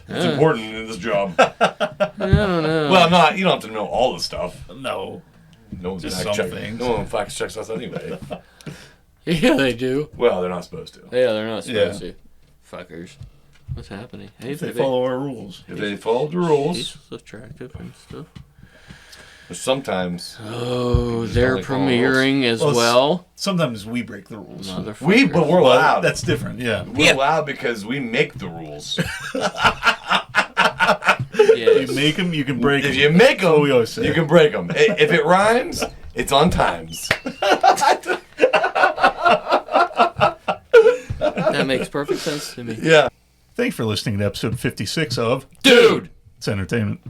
It's important in this job. I don't know. Well, you don't have to know all the stuff. No. No one's Just fact some check. things. No one fact checks us anyway. Yeah, they do. Well, they're not supposed to. Yeah, they're not supposed to. Fuckers. What's happening? Hey, If they follow our rules. If they follow the rules. He's attractive and stuff. But sometimes. Oh, just they're don't like following premiering as Well, well. Sometimes we break the rules. Motherfuckers. But we're Well, loud. that's different, yeah. We're loud because we make the rules. Yes. You make them, you can break them. If you make That's what them, we always say. you can break them. If it rhymes, it's on times. That makes perfect sense to me. Yeah. Thanks for listening to episode 56 of Dude! It's Entertainment.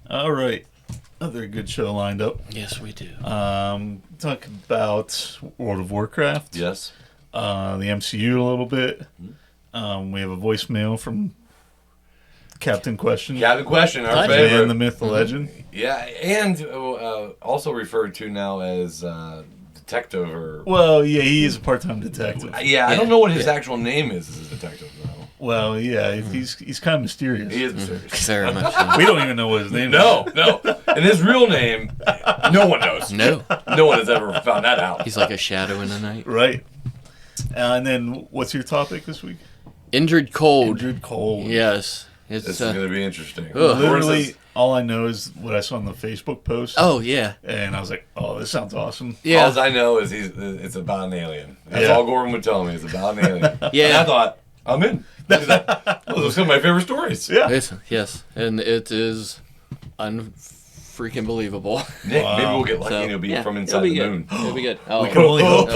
All right. Another good show lined up. Yes, we do. Talk about World of Warcraft. Yes. The MCU a little bit. We have a voicemail from Captain Question. Captain Question, our Nice. favorite. Man, the myth, the legend. Yeah, and also referred to now as detective or... Well, yeah, he is a part-time detective. Yeah, I don't know what his actual name is as a detective, though. Well, yeah, he's kind of mysterious. He is mysterious. Very much so. We don't even know what his name is. No. And his real name, no one knows. No. No one has ever found that out. He's like a shadow in the night. Right. And then, what's your topic this week? Indrid Cold. Indrid Cold. Yes. It's, This is going to be interesting. Ugh. Literally, all I know is what I saw on the Facebook post. Oh, yeah. And I was like, oh, this sounds awesome. Yeah. All I know is it's about an alien. That's Yeah. all Gordon would tell me. It's about an alien. Yeah. And I thought, I'm in. Those are some of my favorite stories. Yeah. Yes. And it is unfreaking believable. Nick, Wow. maybe we'll get lucky So, and it'll be yeah, from it'll inside be the good. moon. It'll be good. Oh, We can only hope.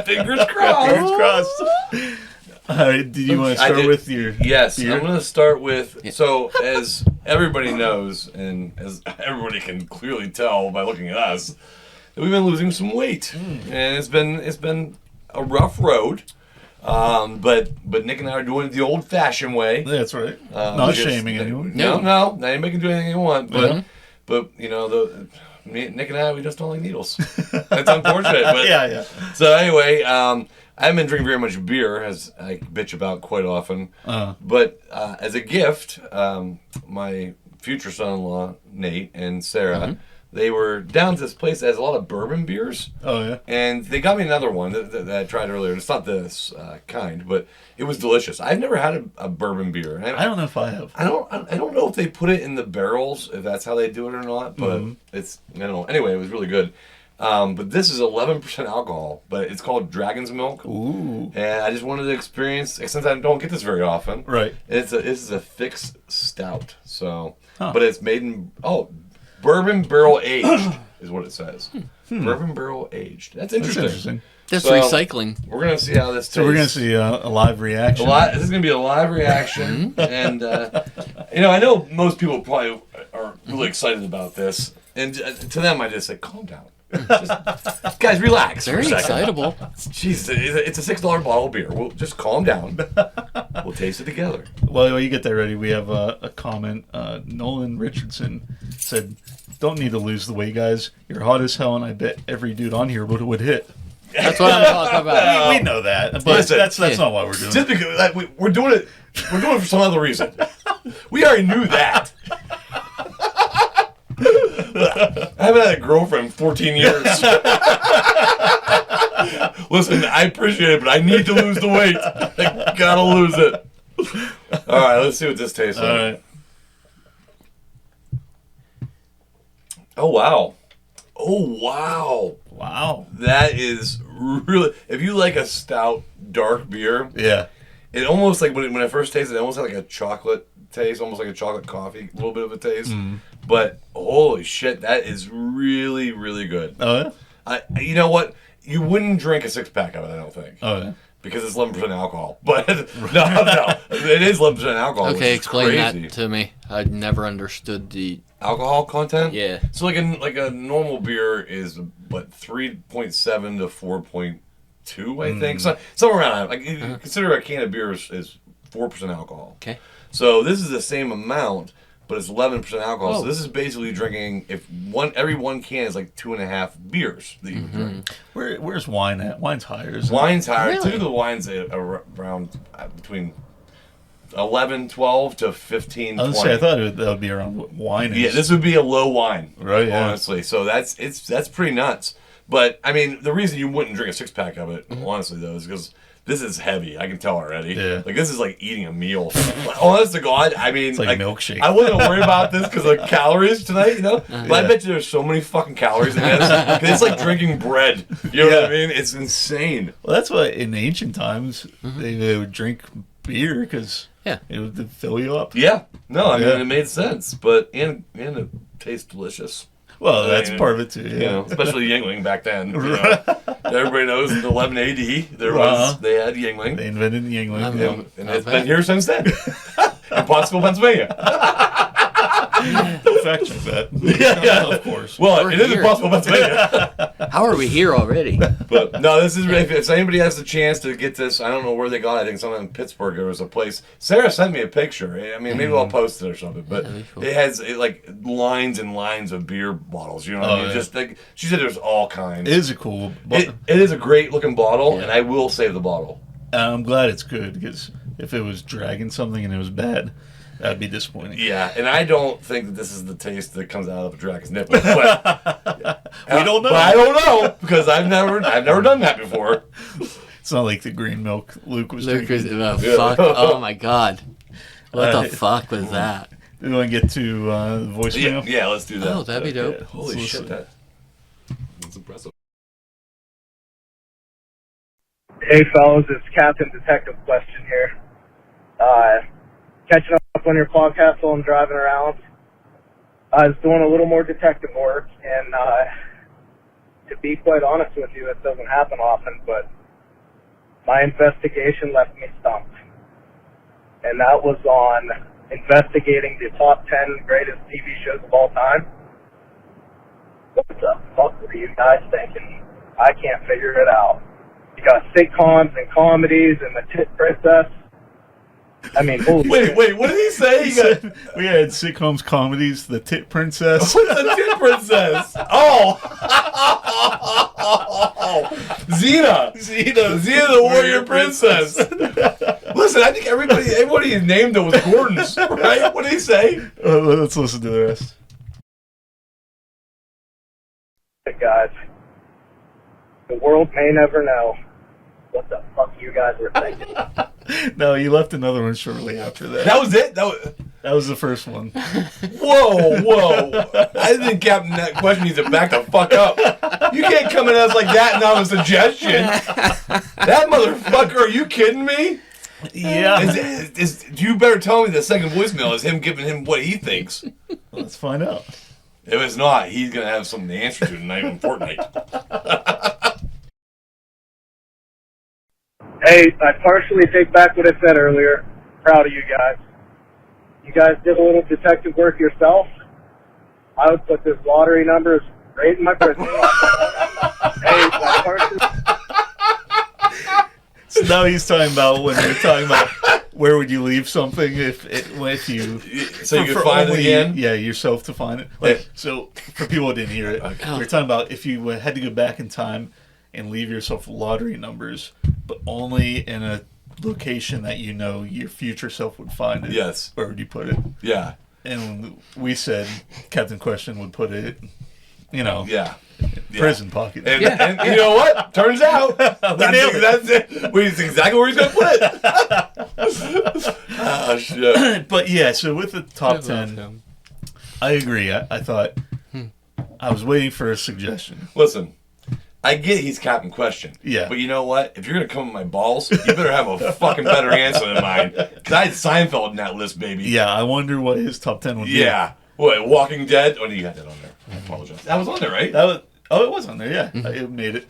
Fingers crossed. Fingers crossed. All right, did you want to start with your Yes, beer? I'm going to start with, so as everybody knows, and as everybody can clearly tell by looking at us, that we've been losing some weight. And it's been a rough road. But Nick and I are doing it the old-fashioned way. That's right. Not because- shaming anyone. No. Now anybody can do anything you want. But you know, Nick and I, we just don't like needles. That's unfortunate. But Yeah. so anyway, I haven't been drinking very much beer, as I bitch about quite often. But as a gift, my future son-in-law, Nate, and Sarah, they were down to this place that has a lot of bourbon beers. Oh, yeah. And they got me another one that I tried earlier. It's not this kind, but it was delicious. I've never had a bourbon beer. I don't know if I have. I don't know if they put it in the barrels, if that's how they do it or not, but it's, I don't know. Anyway, it was really good. But this is 11% alcohol, but it's called Dragon's Milk. Ooh. And I just wanted to experience, since I don't get this very often. Right. This is a fixed stout. So, Huh. but it's made in, bourbon barrel aged is what it says. Bourbon barrel aged. That's interesting. That's So, recycling. We're going to see how this tastes. So we're going to see a live reaction. This is going to be a live reaction, and I know most people probably are really excited about this, and to them I just say, calm down, guys, relax. Very for a second. excitable. Jeez, it's a $6 bottle of beer. We'll just calm down. We'll taste it together. Well, while you get that ready, we have a comment. Nolan Richardson said, "Don't need to lose the weight, guys. You're hot as hell, and I bet every dude on here would hit." That's what I'm talking about. We know that, but Listen, that's not why we're doing Just it. because we're doing it for some other reason. We already knew that. I haven't had a girlfriend in 14 years. Listen, I appreciate it, but I need to lose the weight. I gotta lose it. All right, let's see what this tastes like. All right. Oh, wow. Oh, wow. Wow. That is really... If you like a stout, dark beer, Yeah. it almost like, when I first tasted it, almost had like a chocolate taste, almost like a chocolate coffee, a little bit of a taste. But, holy shit, that is really, really good. Oh, yeah? You know what? You wouldn't drink a six-pack of it, I don't think. Oh, yeah. because it's 11% alcohol. But no, it is 11% alcohol. Okay, explain crazy. that to me. I never understood the Alcohol content. Yeah. So like a normal beer is what 3.7 to 4.2, I think. So somewhere around that. Like consider a can of beer is 4% alcohol. Okay. So this is the same amount, but it's 11% alcohol. Oh. So this is basically drinking every one can is like 2.5 beers that you would drink. Where's wine at? Wine's higher. Isn't Wine's higher. Really? Typically, the wine's around between 11, 12 to 15, 20. I was gonna say, I thought that would be around what wine is. Yeah, this would be a low wine, Right, yeah. honestly. So that's pretty nuts. But I mean, the reason you wouldn't drink a 6-pack of it, honestly, though, is because this is heavy. I can tell already. Yeah. Like this is like eating a meal. Honest to God, I mean, It's like a milkshake. I wasn't worried about this because of calories tonight, you know. But I bet you there's so many fucking calories in this. 'Cause it's like drinking bread. You know what I mean? It's insane. Well, that's why in ancient times they would drink beer because it would fill you up. Yeah. No, I mean Yeah. it made sense, but and it tastes delicious. Well, that's I mean, part of it too. Yeah. You know, especially Yingling back then. You know. Everybody knows in 11 AD they had Yingling. They invented the Yingling. I'm- Yeah. And it's been here since then. In Pottsville, Pennsylvania. Fact check that. Yeah. Of course. Well, We're it is in here. Pottsville, Pennsylvania. How are we here already? But no, this is if anybody has the chance to get this, I don't know where they got it. I think something in Pittsburgh. There was a place. Sarah sent me a picture. I mean, maybe I'll post it or something. But Yeah, cool. it has like lines and lines of beer bottles. You know what I mean? yeah. Just like she said, there's all kinds. It is a cool. It is a great looking bottle, and I will save the bottle. I'm glad it's good because if it was dragging something and it was bad, that'd be disappointing. Yeah, and I don't think that this is the taste that comes out of a dragon's nipple. But We don't know. But I don't know because I've never done that before. It's not like the green milk Luke was Luke is, drinking. fuck. Oh my god. What the Alright. fuck was that? We want to get to the voicemail? Yeah, let's do that. Oh, that'd be dope. Holy Let's shit, listen. that's impressive. Hey fellas, it's Captain Detective Question here. Catching up on your podcast while I'm driving around. I was doing a little more detective work, and to be quite honest with you, it doesn't happen often, but my investigation left me stumped. And that was on investigating the top 10 greatest TV shows of all time. What the fuck were you guys thinking? I can't figure it out. You got sitcoms and comedies and the Tit Princess. I mean, holy Wait, what did he say? He He got, said we had sitcoms, comedies, The Tit Princess. what's the Tit Princess? Oh! Xena the Warrior Princess. Listen, I think everybody he named it was Gordon's, right? What did he say? Let's listen to the rest. guys. The world may never know what the fuck you guys were thinking. No, you left another one shortly after that. That was it? That was the first one. Whoa. I think Captain that question needs to back the fuck up. You can't come at us like that and not a suggestion. That motherfucker, are you kidding me? Yeah. You better tell me the second voicemail is him giving him what he thinks. Let's find out. If it's not, he's going to have something to answer to tonight in Fortnite. Hey, I partially take back what I said earlier. Proud of you guys. You guys did a little detective work yourself. I would put this lottery numbers right in my prison. Hey, I partially... So now he's talking about when you're talking about where would you leave something if you So you can find it only, again? Yeah, yourself to find it. Like, Yeah. so for people who didn't hear it, we're talking about if you had to go back in time and leave yourself lottery numbers, but only in a location that you know your future self would find it. Yes. Where would you put it? Yeah. And we said Captain Question would put it, Yeah. prison pocket. And you know what? Turns out that's it. That's exactly where he's going to put it. Oh, shit. But yeah, so with the top 10, I agree. I thought I was waiting for a suggestion. Listen, I get he's Captain Question. Yeah. But you know what? If you're going to come with my balls, you better have a fucking better answer than mine. Because I had Seinfeld in that list, baby. Yeah, I wonder what his top 10 would be. Yeah. What, Walking Dead? Oh, you got that on there. I apologize. That was on there, right? That was, it was on there, yeah. It made it.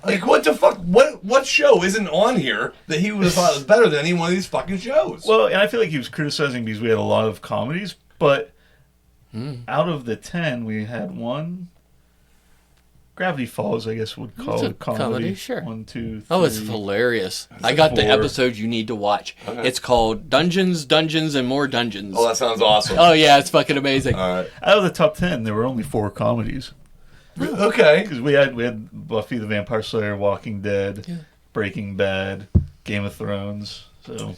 Like, what the fuck? What show isn't on here that he would have thought was better than any one of these fucking shows? Well, and I feel like he was criticizing because we had a lot of comedies, but out of the 10, we had one. Gravity Falls, I guess, would call it comedy. Sure. 1, 2, 3. Oh, it's hilarious. I got the 4. episode you need to watch. Okay. It's called Dungeons, Dungeons, and More Dungeons. Oh, that sounds awesome. Oh, yeah, it's fucking amazing. All right. Out of the top 10, there were only 4 comedies. Okay. Because we had Buffy the Vampire Slayer, Walking Dead, Breaking Bad, Game of Thrones. So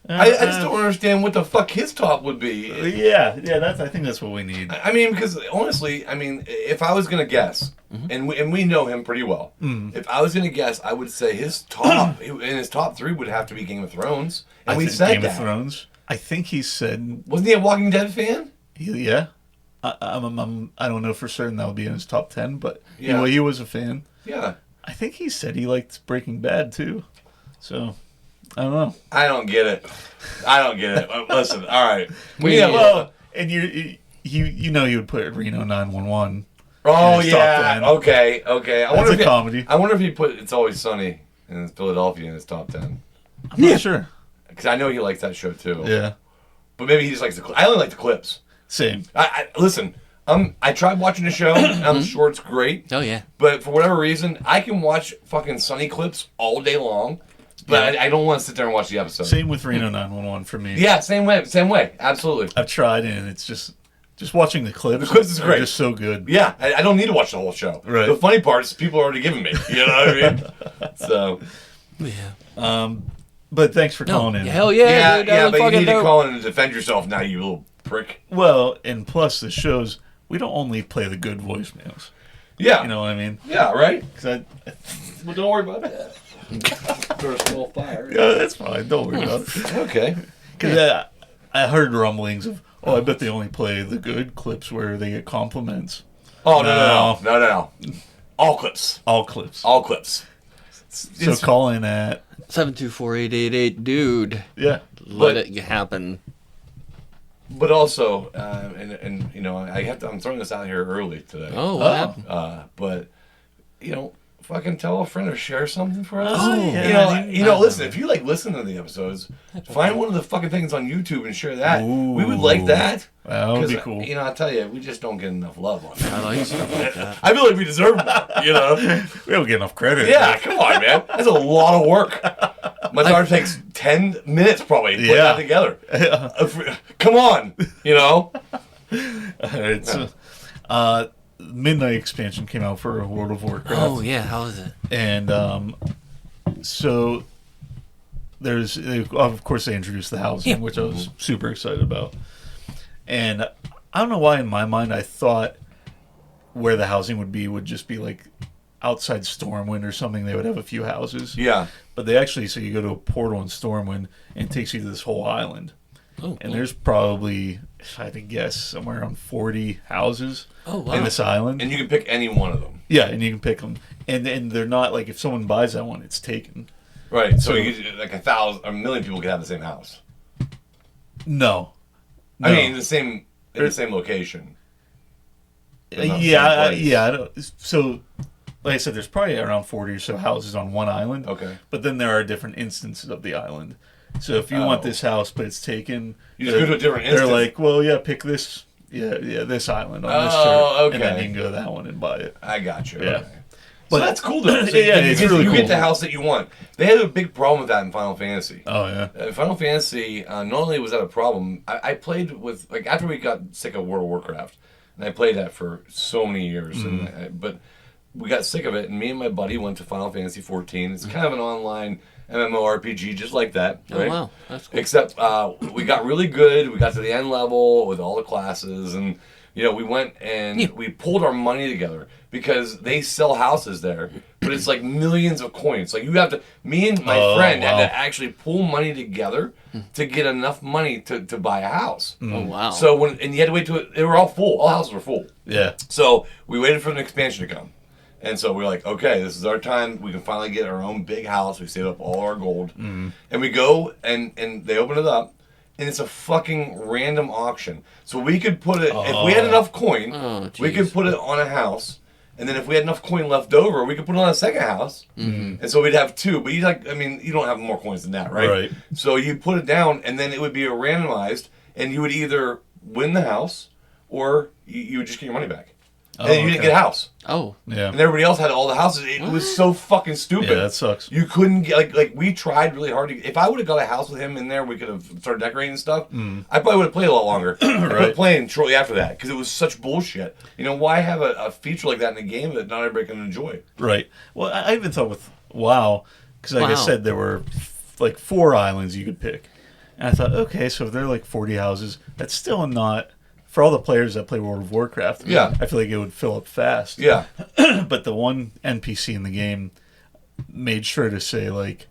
I just don't understand what the fuck his top would be. Yeah, I think that's what we need. I mean, because honestly, I mean, if I was gonna guess, and we know him pretty well, if I was gonna guess, I would say his top in his top 3 would have to be Game of Thrones, and we said Game of Thrones. I think he said, wasn't he a Walking Dead fan? yeah. I don't know for certain that would be in his top 10, but Yeah. he was a fan. Yeah. I think he said he liked Breaking Bad too. So I don't know. I don't get it. Listen, all right. Well, and you know you would put Reno 911. Oh in his top yeah. 10. Okay. That's a comedy. I wonder if he put It's Always Sunny in Philadelphia in his top 10. I'm not sure. Because I know he likes that show too. Yeah. But maybe he just likes I only like the clips. Same. Listen. I tried watching the show. I'm sure it's great. Oh, yeah. But for whatever reason, I can watch fucking Sunny clips all day long. But I don't want to sit there and watch the episode. Same with Reno 911 for me. Yeah, same way. Absolutely. I've tried and it's just watching the clips. The clips is great. Are just so good. Yeah, I don't need to watch the whole show. Right. The funny part is people are already giving me. You know what I mean? So. Yeah. But thanks for calling in. Hell yeah, dude. That was but you fucking need to dope. call in and defend yourself now, you little prick. Well, and plus the shows, we don't only play the good voicemails. Yeah. You know what I mean? Yeah, right? Cause Well, don't worry about that. First small fire. yeah, that's fine. Don't worry about it. Okay. Because I heard rumblings of, I bet they only play the good clips where they get compliments. Oh, no. All clips. All clips. All clips. So call in at 724-888, dude. yeah. Let it happen. But also, and you know, I'm throwing this out here early today. Oh, what happened? But you know, fucking tell a friend or share something for us. Oh, yeah. You know, listen. If you like listening to the episodes, find one of the fucking things on YouTube and share that. Ooh. We would like that. That would be cool. You know, I tell you, we just don't get enough love on that. I like stuff like that. I feel like we deserve that. You know. We don't get enough credit. Yeah, come on, man. That's a lot of work. My daughter takes 10 minutes probably to put that together. Come on, you know. It's Midnight expansion came out for World of Warcraft. Oh, yeah. How is it? And so there's, of course, they introduced the housing, which I was super excited about. And I don't know why in my mind I thought where the housing would just be like outside Stormwind or something. They would have a few houses. Yeah. But they actually, so you go to a portal in Stormwind and it takes you to this whole island. Oh, and there's probably, if I had to guess, somewhere around 40 houses wow. in this island. And you can pick any one of them. Yeah, and you can pick them. And they're not, like, if someone buys that one, it's taken. Right. So you, like 1,000,000 people could have the same house. No. I mean, in the same location. Yeah. So, like I said, there's probably around 40 or so houses on one island. Okay. But then there are different instances of the island. So if you want this house, but it's taken, you just go to a different instance. They're like, well, yeah, pick this, this island on this trip, okay. and then you can go to that one and buy it. I got you. Yeah. Okay. But that's cool though. So it's really you cool. get the house that you want. They had a big problem with that in Final Fantasy. Oh yeah. Final Fantasy. Not only was that a problem, I played with after we got sick of World of Warcraft, and I played that for so many years. But we got sick of it, and me and my buddy went to Final Fantasy 14. It's kind of an online MMORPG, just like that. Right? Oh wow, that's cool. Except we got really good. We got to the end level with all the classes, and we went and we pulled our money together because they sell houses there, but it's like millions of coins. Like you have to. Me and my friend had to actually pull money together to get enough money to buy a house. Oh wow. So and you had to wait till they were all full. All houses were full. Yeah. So we waited for an expansion to come. And so we're like, okay, this is our time. We can finally get our own big house. We save up all our gold. And we go, and they open it up, and it's a fucking random auction. So we could put it, if we had enough coin, we could put it on a house, And then if we had enough coin left over, we could put on a second house. Mm-hmm. And so we'd have 2. But you don't have more coins than that, right? Right. So you put it down, and then it would be randomized, and you would either win the house or you would just get your money back. And then you didn't get a house. Oh. Yeah. And everybody else had all the houses. It was so fucking stupid. Yeah, that sucks. You couldn't get like we tried really hard to. If I would have got a house with him in there, we could have started decorating and stuff. I probably would have played a lot longer. I quit playing shortly after that because it was such bullshit. Why have a feature like that in a game that not everybody can enjoy? Right. Well, I even thought with WoW, because like I said, there were like 4 islands you could pick, and I thought, okay, so if there are like 40 houses, that's still not. For all the players that play World of Warcraft, I feel like it would fill up fast. Yeah. But the one NPC in the game made sure to say, like,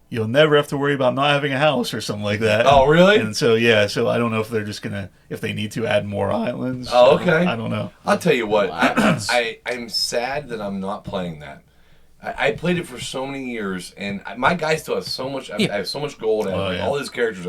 you'll never have to worry about not having a house or something like that. Oh, really? And so, so I don't know if they're just going to, if they need to add more islands. Oh, okay. I don't know. I'll tell you what. I'm sad that I'm not playing that. I played it for so many years, and my guy still has so much. I have so much gold. I have all his characters.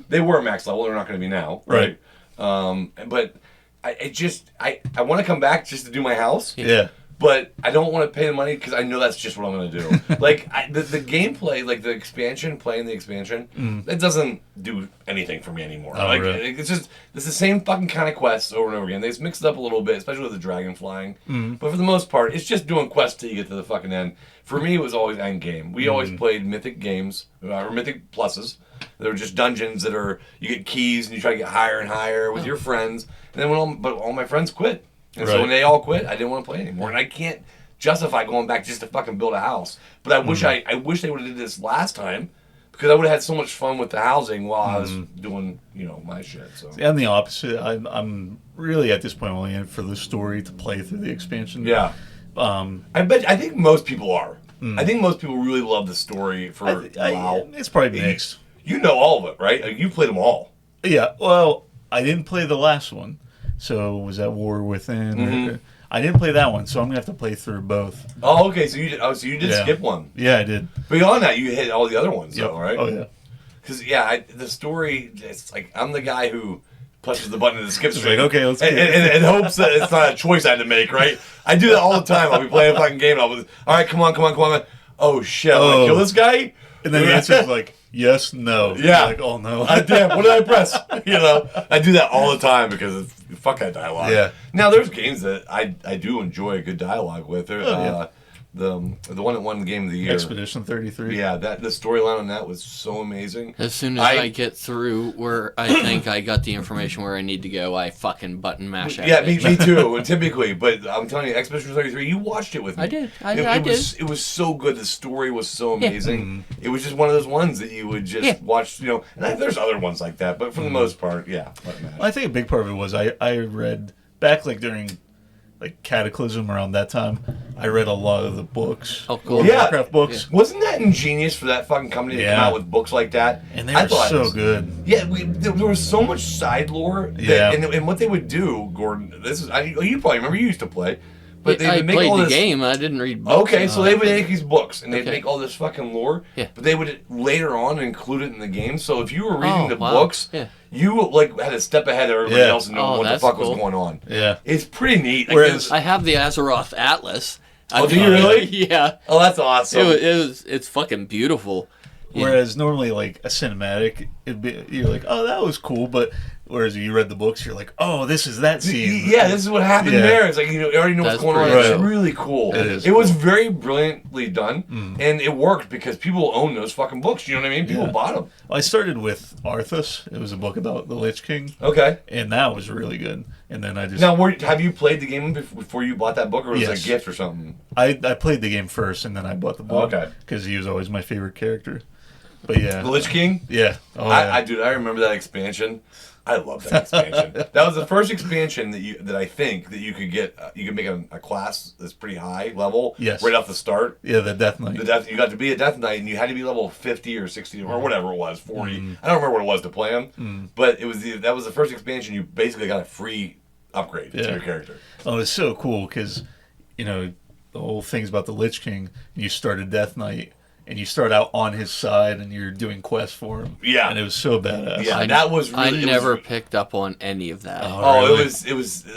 They were max level. They're not going to be now. Right. But I want to come back just to do my house. Yeah. But I don't want to pay the money because I know that's just what I'm going to do. Like the gameplay, like the expansion, playing the expansion, it doesn't do anything for me anymore. Oh, like really? it's the same fucking kind of quests over and over again. They just mix it up a little bit, especially with the dragon flying. But for the most part, it's just doing quests till you get to the fucking end. For me, it was always end game. We always played mythic games or mythic pluses. There were just dungeons that you get keys and you try to get higher and higher with your friends. And then all my friends quit. And so when they all quit, I didn't want to play anymore. And I can't justify going back just to fucking build a house. But I wish I wish they would have did this last time because I would have had so much fun with the housing while I was doing, my shit. So And the opposite. I'm really at this point only in for the story to play through the expansion. Yeah. I think most people are. I think most people really love the story for WoW. It's probably mixed. You know all of it, right? You played them all. Yeah. Well, I didn't play the last one. So was that War Within? I didn't play that one, so I'm gonna have to play through both. Oh, okay. So you did skip one. Yeah, I did. Beyond that, you hit all the other ones, Yep. though, right? Oh yeah. Because the story, it's like I'm the guy who pushes the button and it skips. It's like, okay, let's and, and hopes that it's not a choice I had to make, right? I do that all the time. I'll be playing a fucking game and I'll be, all right, come on. Oh shit, I'm gonna kill this guy? And then the answer is like, yes, no. Yeah. You're like, oh no. Damn, what did I press? I do that all the time because fuck that dialogue. Yeah. Now there's games that I do enjoy a good dialogue with. The one that won Game of the Year, Expedition 33. Yeah, the storyline on that was so amazing. As soon as I get through where I think I got the information where I need to go, I fucking button mash it. Yeah, me too, typically. But I'm telling you, Expedition 33, you watched it with me. I did. It was so good. The story was so amazing. It was just one of those ones that you would just watch, and there's other ones like that. But for the most part, yeah. Well, I think a big part of it was I read, back like during like Cataclysm around that time, I read a lot of the books. Oh, cool. World of Warcraft books. Yeah. Wasn't that ingenious for that fucking company to come out with books like that? And they were so good. Yeah, there was so much side lore. And what they would do, Gordon, you probably remember, you used to play. But they would make played all the this game. I didn't read books. Okay, so they would make these books, and they'd make all this fucking lore. Yeah. But they would later on include it in the game. So if you were reading the books, you had a step ahead of everybody else and know what the fuck was going on. Yeah, it's pretty neat. Whereas I have the Azeroth Atlas. Oh, do you really? Yeah. Oh, that's awesome. It's fucking beautiful. Whereas normally, like a cinematic, you're like, oh, that was cool, but whereas you read the books, you're like, oh, this is that scene. Yeah, this is what happened there. It's like you already know what's going on. It's really cool. It was very brilliantly done, and it worked because people own those fucking books. You know what I mean? People bought them. Well, I started with Arthas. It was a book about the Lich King. Okay, and that was really good. And then I just have you played the game before you bought that book, or was it a gift or something? I played the game first, and then I bought the book. Okay, because he was always my favorite character. But yeah, the Lich King. Yeah, I remember that expansion. I love that expansion. That was the first expansion that I think that you could get. You could make a class that's pretty high level. Yes. Right off the start. Yeah, the Death Knight. You got to be a Death Knight, and you had to be level 50 or 60 or whatever it was, 40. I don't remember what it was to play him, but that was the first expansion. You basically got a free upgrade to your character. Oh, it's so cool because the whole thing's about the Lich King. You start a Death Knight. and you start out on his side, and you're doing quests for him. Yeah. And it was so badass. Yeah, that was really... I never picked up on any of that. Oh, really? it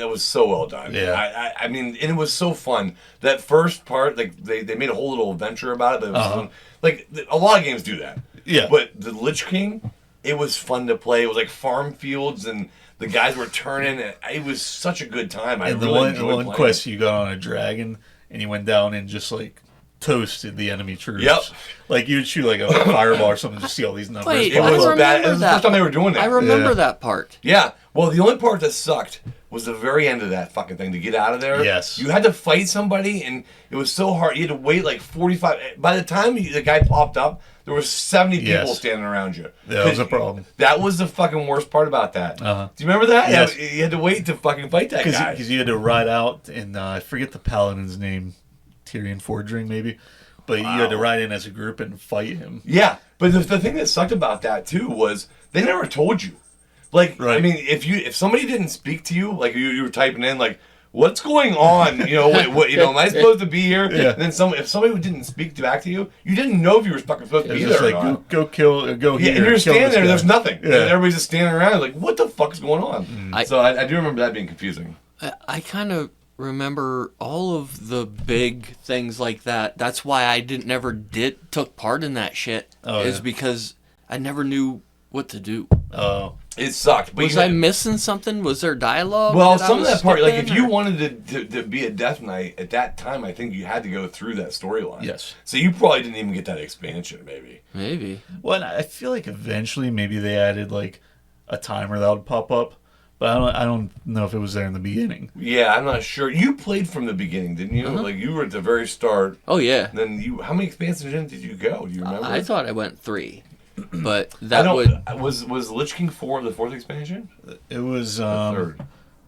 was so well done. Yeah. I mean, and it was so fun. That first part, like, they made a whole little adventure about it, but it was like, a lot of games do that. Yeah. But the Lich King, it was fun to play. It was like farm fields, and the guys were turning, and it was such a good time. I And really the enjoyed one playing quest it. you got on a dragon, and you went down and just like toasted the enemy troops. Yep. Like you'd shoot like a fireball or something, just see all these numbers. Wait, It I was remember bad. It was the that. first time they were doing that. I remember Yeah. that part. Yeah. Well, the only part that sucked was the very end of that fucking thing to get out of there. Yes. You had to fight somebody, and it was so hard. You had to wait like 45. By the time the guy popped up, there were 70 people Yes. standing around you. That was a problem. That was the fucking worst part about that. Uh-huh. Do you remember that? Yes. You had to wait to fucking fight that guy. Because you had to ride out, and I forget the paladin's name, Tyrion Fordring maybe, but you had to ride in as a group and fight him. Yeah, but the thing that sucked about that too was they never told you. Like, Right. I mean, if somebody didn't speak to you, like you were typing in, like, what's going on? You know, what am I supposed to be here? Yeah. And then if somebody didn't speak back to you, you didn't know if you were fucking supposed to It be was just there like, or not. go kill, go Yeah, here. and you're kill standing this there, guy. there's nothing. Yeah. And everybody's just standing around, like, what the fuck is going on? So I do remember that being confusing. I kind of remember all of the big things like that. That's why I never took part in that shit. Oh, is yeah. because I never knew what to do. Oh. It sucked. But Was I missing something? Was there dialogue? Well, that I some of was that part, like if skipping, you or- wanted to be a Death Knight at that time, I think you had to go through that storyline. Yes. So you probably didn't even get that expansion, maybe. Maybe. Well, and I feel like eventually maybe they added like a timer that would pop up, but I don't know if it was there in the beginning. Yeah, I'm not sure. You played from the beginning, didn't you? Like you were at the very start. Oh, yeah. And then how many expansions in did you go? Do you remember? I thought I went 3. But I that don't. would... Was Lich King 4 the fourth expansion? It was The third.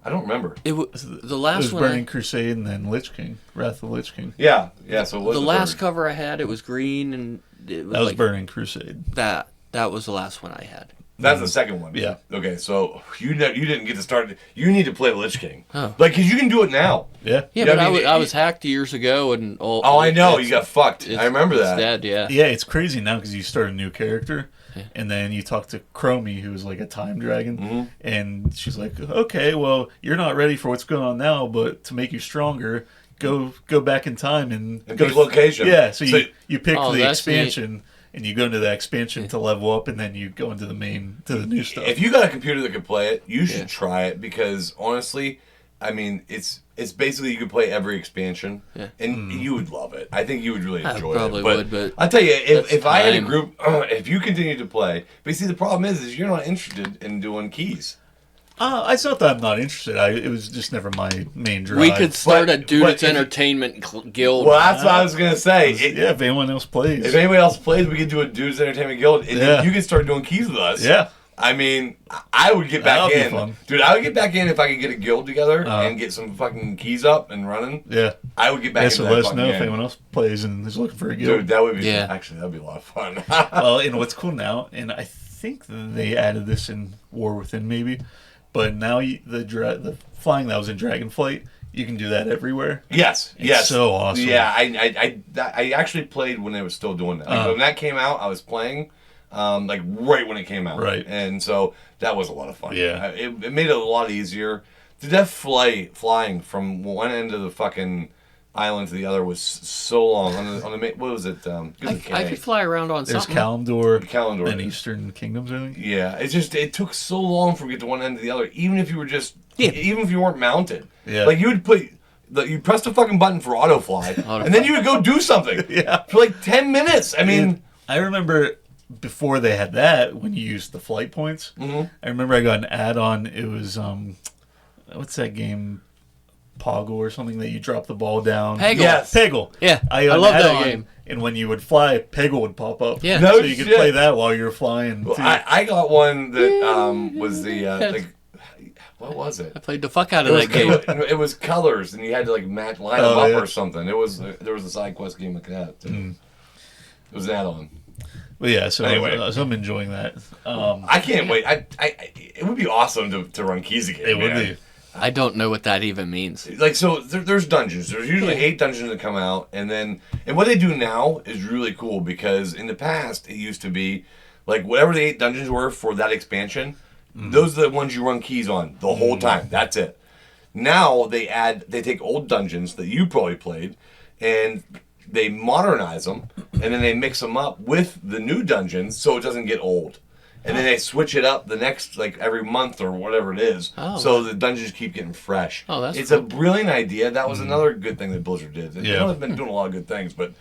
I don't remember. the it was last one... Burning Crusade and then Lich King, Wrath of Lich King. Yeah. So it was The the last third. cover I had, it was green, and it was That was like Burning Crusade. that. That was the last one I had. That's the second one. Yeah. Okay, so you didn't get to start. You need to play Lich King. Oh. Like, because you can do it now. Yeah. Yeah, Yeah, but I mean, I was hacked years ago, and all. Oh, I know. it's- You got fucked. it's- I remember it's that. dead, yeah. Yeah, it's crazy now because you start a new character, and then you talk to Chromie, who's like a time dragon, Mm-hmm. and she's like, "Okay, well, you're not ready for what's going on now, but to make you stronger, go back in time and go pick location. Yeah, so So- you pick Oh, the that's neat. expansion, and you go into that expansion to level up, and then you go into the new stuff. If you got a computer that could play it, you should Yeah. try it because honestly, I mean, it's basically you could play every expansion, Yeah. and you would love it. I think you would really I enjoy probably it. would, but I tell you, that's if I had a time. group, if you continue to play, but you see, the problem is you're not interested in doing keys. It's not that I'm not interested. It was just never my main drive. We could start a But Dude's if- Entertainment Guild. Well, that's what I was gonna say. yeah, if anyone else plays. If anybody else plays, we could do a Dudes Entertainment Guild, and Yeah. you could start doing keys with us. Yeah. I mean, I would get back That'll be in. fun. Dude, I would get back in if I could get a guild together Uh-huh. and get some fucking keys up and running. Yeah. I would get back So into let that us fucking know if game. anyone else plays and is looking for a guild. Dude, that would be Yeah. actually that'd be a lot of fun. Well, and what's cool now, and I think they added this in War Within maybe, but now the flying that was in Dragonflight, you can do that everywhere. yes, It's yes, so awesome. Yeah, I actually played when they were still doing that. Like, Uh-huh. when that came out, I was playing. Like right when it came out, Right. And so that was a lot of fun. Yeah. It made it a lot easier. The death flying from one end of the fucking island to the other was so long. On the what was it? I could fly around on There's something. Kalimdor and Eastern Kingdoms, I think. Yeah, it took so long for me to get to one end to the other, even if you were Yeah. even if you weren't mounted. Yeah. Like you would you press the fucking button for auto fly, and then you would go do something. Yeah. For like 10 minutes. I mean, I remember before they had that, when you used the flight points, I remember I got an add-on. It was, what's that game? Poggle or something that you drop the ball down. Peggle. Yes. Peggle. Yeah, I I love that add-on, game. And when you would fly, Peggle would pop up. Yeah. No so you could shit. play that while you were flying. well, too. I got one that was the like, what was it? I played the fuck out It of was, that game. it was colors, and you had to like line them Oh, up yeah. or something. There was a side quest game like that. Too. It was an add-on. But yeah, so, Anyway. so I'm enjoying that. I can't wait. It would be awesome to run keys again. It would man. be. I don't know what that even means. Like, so there's dungeons. There's usually 8 dungeons that come out, and what they do now is really cool, because in the past it used to be like whatever the 8 dungeons were for that expansion, those are the ones you run keys on the whole time. That's it. Now they take old dungeons that you probably played, and they modernize them, and then they mix them up with the new dungeons so it doesn't get old. And then they switch it up the next, like, every month or whatever it is, so the dungeons keep getting fresh. Oh, that's It's cool. a brilliant idea. That was another good thing that Blizzard did. They know they've been doing a lot of good things, but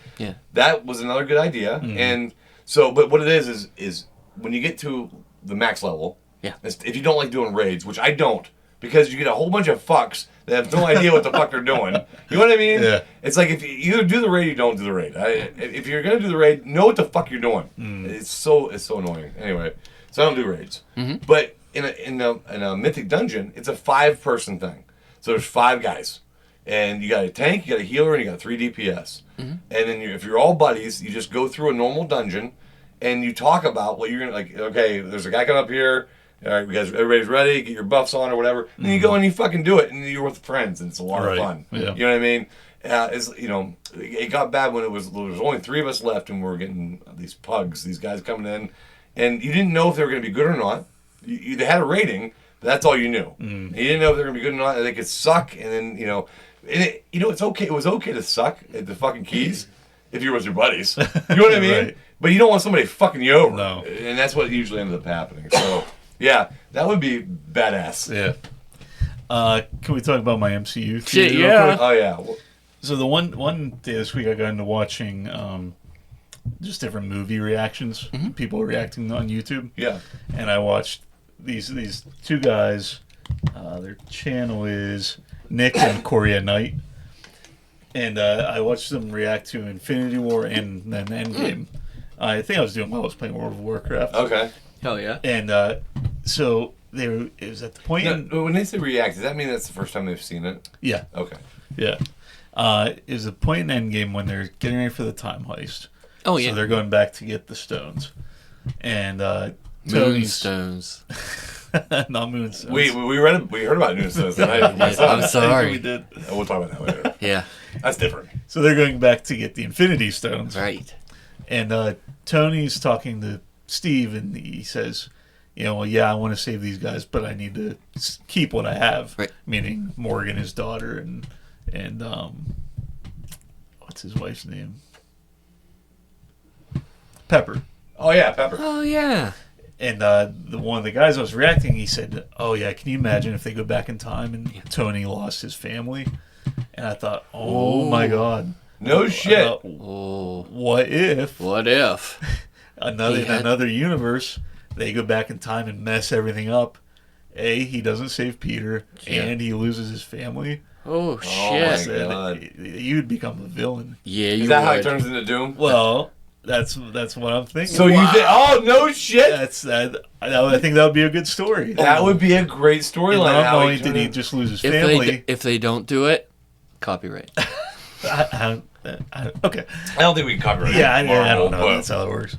that was another good idea. And so, but what it is when you get to the max level, if you don't like doing raids, which I don't, because you get a whole bunch of fucks that have no idea what the fuck they're doing. You know what I mean? Yeah. It's like if you either do the raid or you don't do the raid. If you're going to do the raid, know what the fuck you're doing. It's so annoying. Anyway, so I don't do raids. But in a mythic dungeon, it's a 5-person thing. So there's 5 guys. And you got a tank, you got a healer, and you got 3 DPS. And then if you're all buddies, you just go through a normal dungeon and you talk about what you're going to, like, okay, there's a guy coming up here. All right, everybody's ready, get your buffs on or whatever. And then you go and you fucking do it, and you're with friends, and it's a lot of fun. Yeah. You know what I mean? It got bad when there was only 3 of us left, and we were getting these pugs, these guys coming in, and you didn't know if they were going to be good or not. They had a rating, but that's all you knew. You didn't know if they were going to be good or not, and they could suck, and then, it's okay. It was okay to suck at the fucking keys if you're with your buddies. You know what I mean? Right. But you don't want somebody fucking you over. No. And that's what usually ended up happening. So... yeah, that would be badass. Yeah. Can we talk about my MCU? Shit, yeah. Oh, yeah. So the one day this week I got into watching just different movie reactions, people reacting on YouTube. Yeah. And I watched these 2 guys. Their channel is Nick and Corey at Night. And I watched them react to Infinity War and then Endgame. I think I was doing while I was playing World of Warcraft. Okay. Hell yeah. And so it was at the point... when they say react, does that mean that's the first time they've seen it? Yeah. Okay. Yeah. It was a point in Endgame when they're getting ready for the time heist. Oh, yeah. So they're going back to get the stones. And Moonstones. Not moonstones. We heard about moonstones tonight. I'm sorry. We did. We'll talk about that later. Yeah. That's different. So they're going back to get the Infinity Stones. Right. And Tony's talking to Steve, and he says, I want to save these guys, but I need to keep what I have. Right. Meaning Morgan, his daughter, and what's his wife's name? Pepper. Oh, yeah, Pepper. Oh, yeah. And one of the guys I was reacting, he said, oh, yeah, can you imagine if they go back in time and Tony lost his family? And I thought, oh my God. No shit. What if? What if? Another universe, they go back in time and mess everything up. He doesn't save Peter, and he loses his family. Oh shit! My God. You'd become a villain. Yeah, you Is that would. how it turns into Doom? Well, that's what I'm thinking. So you think? Oh no shit! I think that would be a good story. That would be a great storyline. Not only did he just lose his family, if they don't do it, copyright. Okay. I don't think we can copyright. Yeah, I don't know. That's how it works.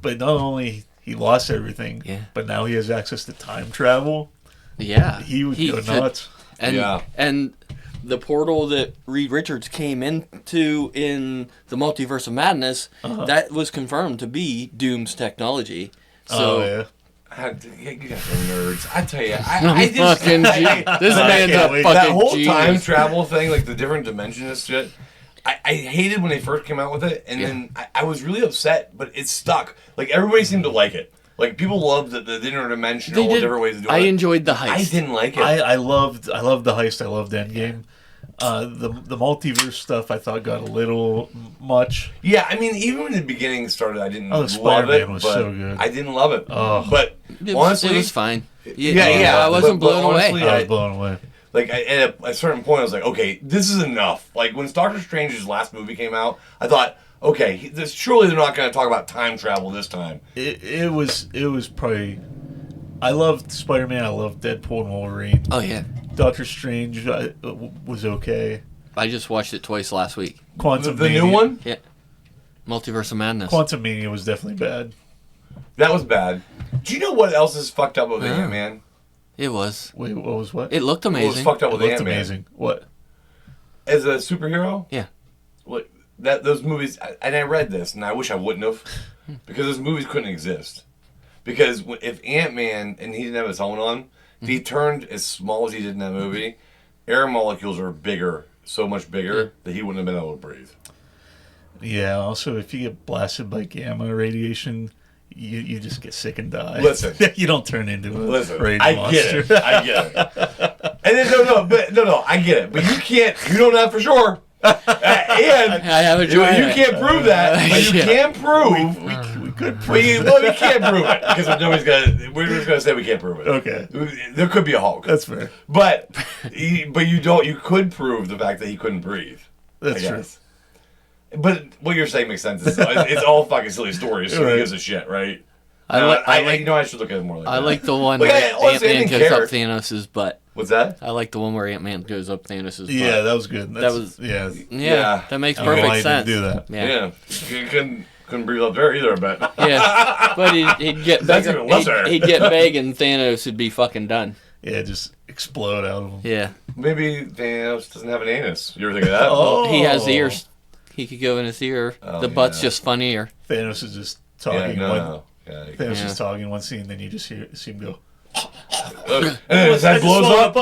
But not only he lost everything, but now he has access to time travel. Yeah, he would go nuts. And the portal that Reed Richards came into in the Multiverse of Madness, that was confirmed to be Doom's technology. So, you guys are nerds. I tell you, this man's a fucking that whole genius. time travel thing, like the different dimensions and shit. I hated when they first came out with it, and then I was really upset, but it stuck. Like everybody seemed to like it. Like people loved the interdimensional different ways to do it. I enjoyed the heist. I didn't like it. I loved the heist. I loved Endgame. The multiverse stuff I thought got a little much. Yeah, I mean, even when the beginning started, I didn't love it. Spider-Man was so good. I didn't love it. But honestly, it was fine. Yeah, I wasn't blown away. I was blown away. Like at a certain point, I was like, okay, this is enough. Like when Doctor Strange's last movie came out, I thought, okay, surely they're not going to talk about time travel this time. It was probably. I loved Spider-Man. I loved Deadpool and Wolverine. Oh yeah. Doctor Strange was okay. I just watched it twice last week. The new one? Yeah. Multiverse of Madness. Quantum Mania was definitely bad. That was bad. Do you know what else is fucked up with Ant-Man? It was. Wait, what was what? It looked What was amazing. fucked up It with looked Ant-Man? amazing. What? As a superhero? Yeah. Like, those movies, and I read this, and I wish I wouldn't have, because those movies couldn't exist. Because if Ant-Man, and he didn't have his helmet on, if he turned as small as he did in that movie, air molecules are bigger, so much bigger, that he wouldn't have been able to breathe. Yeah. Also, if you get blasted by gamma radiation, you just get sick and die. Listen. You don't turn into a Listen, rage I monster. get it. I get it. And then, no, I get it. But you don't know that for sure. And I haven't tried you it. can't prove that, but you Yeah. can prove. We could Well, prove you can't prove it because nobody's gonna. We're just gonna say we can't prove it. Okay. There could be a Hulk. That's fair. But you don't. You could prove the fact that he couldn't breathe. That's I true. guess. But what you're saying makes sense. It's all fucking silly stories. So Right. who gives a shit, right? I like I should look at it more like I that. like the one Look, where honestly, I Ant-Man didn't goes care. up Thanos' butt. What's that? I like the one where Ant-Man goes up Thanos' butt. Yeah, that was good. That's, was- yeah. Yeah, that makes I don't know why perfect he sense. didn't do that. Yeah. You couldn't breathe up there either. But Yeah, but he'd get That's big. even lesser. He'd get big, and Thanos would be fucking done. Yeah, just explode out of him. Yeah. maybe Thanos doesn't have an anus. You ever think of that? Oh. He has ears. He could go in his ear. Oh, the butt's yeah. just funnier. Thanos is just Yeah, talking. no. Yeah, Thanos Yeah. is talking in one scene, then you just see him go. and then his head blows up.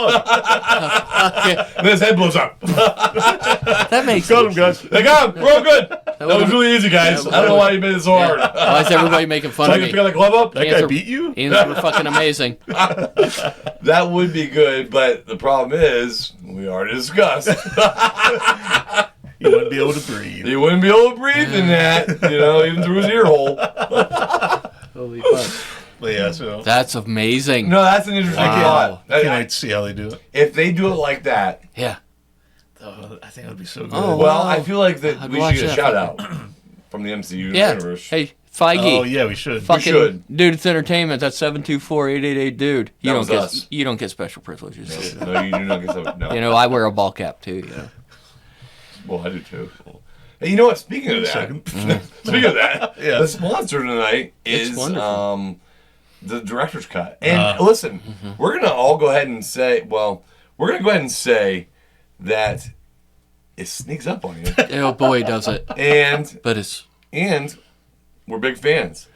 And then his head blows up. That makes Got him, guys. They got him. We're all good. That was really easy, guys. I don't know why you made it so hard. Why is everybody making fun So I of can me? pick that glove up? That guy Answer- beat you? Ants were fucking amazing. That would be good, but the problem is, we already discussed, You wouldn't be able to breathe. he wouldn't be able to breathe in that, even through his ear hole. Holy fuck. But yeah, so That's amazing. No, that's an interesting Wow. thought. can I see how they do it? If they do it like that, Yeah. Oh, I think that would be so good. Oh, well, wow. I feel like that I'd we watch should get a that. shout out from the MCU Yeah. universe. Hey, Feige. Oh, yeah, we should. Fucking should. Dude, it's entertainment. That's 724-888 dude. You That don't was get us. you don't get special privileges. No, you do not get so. No. You know, I wear a ball cap too. You know. Well, I do too. Hey, you know what? Speaking of that, Second. speaking of that, Yeah. the sponsor tonight It's is wonderful. the director's cut. And listen, we're gonna all go ahead and say, that it sneaks up on you, Oh boy, does it. and But it's we're big fans.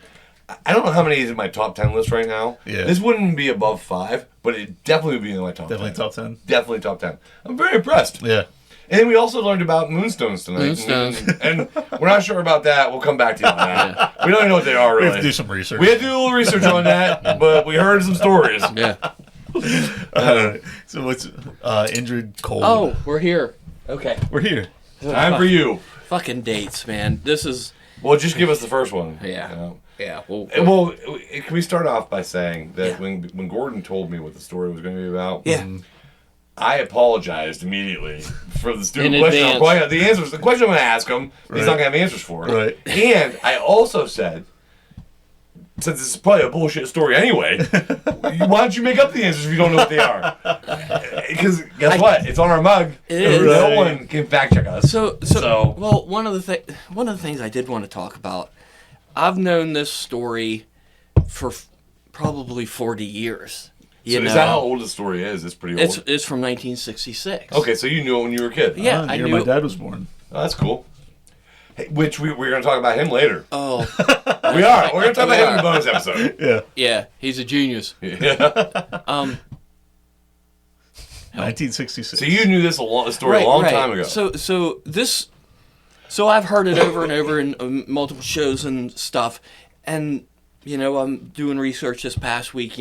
I don't know how many is in my top 10 list right now. Yeah. This wouldn't be above 5, but it definitely would be in my top Definitely 10. top 10. Definitely top 10. I'm very impressed. Yeah. And then we also learned about moonstones tonight. Moonstones. And we're not sure about that. We'll come back to you on that. We don't even know what they are, We really. have to do some research. We had to do a little research on that, but we heard some stories. yeah. So what's Indrid Cold? Oh, we're here. Okay. We're here. Time for you. Fucking dates, man. This is Well, just give us the first one. Yeah. yeah. Well, Well, can we start off by saying that Yeah. when Gordon told me what the story was going to be about, yeah. I apologized immediately for the stupid In question. advance. The question I'm going to ask him, he's Right. not going to have answers for. Right. And I also said, since this is probably a bullshit story anyway, why don't you make up the answers if you don't know what they are? Because guess what? It's on our mug. It is. No Right. one can fact check us. So, well, one of the things I did want to talk about. I've known this story for probably 40 years. You So know, is that how old the story is? It's pretty old. it's from 1966. Okay, so you knew it when you were a kid. Yeah, The I year knew. my dad was born. Oh, that's cool. Hey, which we're going to talk about him later. Oh, We are. We're going to talk about him in the bonus episode. Yeah. yeah, he's a genius. Yeah. 1966. So you knew this story a long time ago. So I've heard it over and over in multiple shows and stuff, and I'm doing research this past week.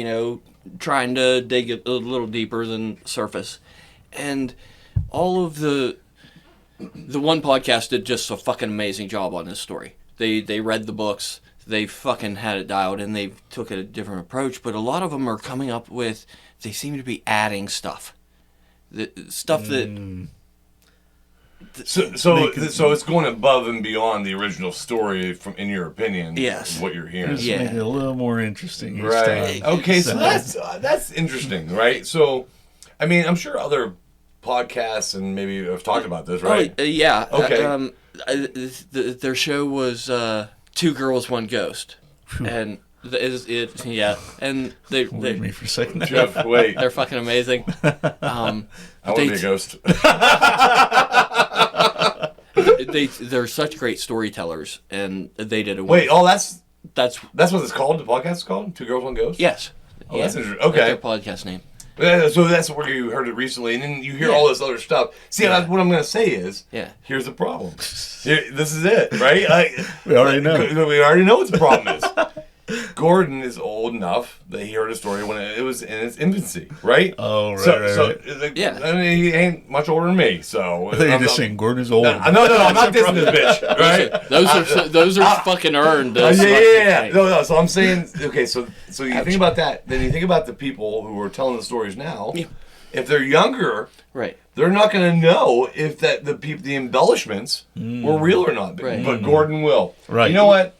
Trying to dig a little deeper than surface, and all of the one podcast did just a fucking amazing job on this story. They read the books, they fucking had it dialed, and they took a different approach. But a lot of them are coming up with, they seem to be adding stuff, the stuff that. So it's going above and beyond the original story, in your opinion. Yes. What you're hearing. Just Yeah. make it a little more interesting each Right. time. Okay. So that's interesting, right? So, I mean, I'm sure other podcasts and maybe have talked about this, right? Oh, yeah. Okay. Their show was Two Girls, One Ghost. And Yeah, and Wait me for a second. Jeff, wait. they're fucking amazing. I want to be a ghost. They're such great storytellers, and they did a Wait, that's that's what it's called? The podcast is called? Two Girls, One Ghost? yes. Oh, that's interesting. That's Okay. their podcast name. Yeah, so that's where you heard it recently, and then you hear all this other stuff. See, that's what I'm going to say is, here's the problem. This is it, right? We already know. We already know what the problem is. Gordon is old enough that he heard a story when it was in its infancy, right? Oh, right, So, right. Yeah. I mean, he ain't much older than me, so... I thought you were just saying Gordon is old. No, I'm not dissing this bitch, right? Those are fucking earned. Yeah. No. So I'm saying, okay, so you think about that, then you think about the people who are telling the stories now. Yeah. If they're younger, Right. they're not going to know if the embellishments were real or not. Right. But Gordon will. Right. You know what?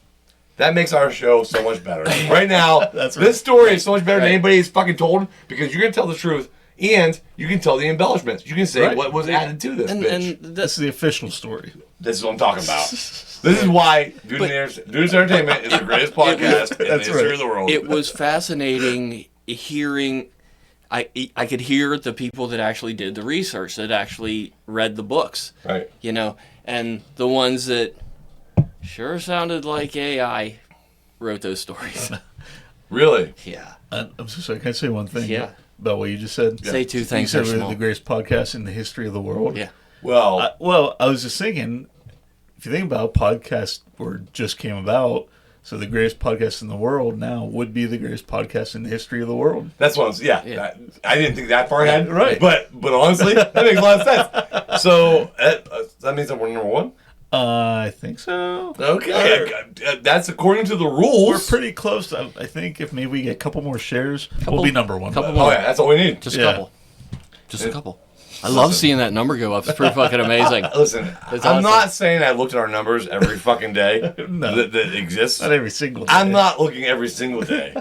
That makes our show so much better. Right now, That's right. this story is so much better than Right. anybody's fucking told because you're going to tell the truth and you can tell the embellishments. You can say Right. what was added to this bitch. And That's the official story. This is what I'm talking about. This is why Dudes Entertainment is the greatest podcast in the history of the world. it was fascinating hearing. I could hear the people that actually did the research, that actually read the books. Right. You know, and the ones that sure sounded like AI wrote those stories. Really? Yeah. I'm so sorry. Can I say one thing Yeah. about what you just said? Say two You things said are we're small. the greatest podcast in the history of the world. Yeah. Well, Well, I was just thinking, if you think about podcasts were just came about, so the greatest podcast in the world now would be the greatest podcast in the history of the world. that's what I'm. Yeah. Yeah. I didn't think that far ahead. Right. But honestly, that makes a lot of sense. So that means that we're number one. I think so. Okay. That's according to the rules. We're pretty close. I think if maybe we get a couple more shares, we'll be number one. couple by the Oh way. yeah, that's all we need. Just Yeah. a couple. Just a couple. I love seeing that number go up. It's pretty fucking amazing. Listen, It's I'm awesome. not saying I looked at our numbers every fucking day No. that exists. Not every single day. I'm not looking every single day.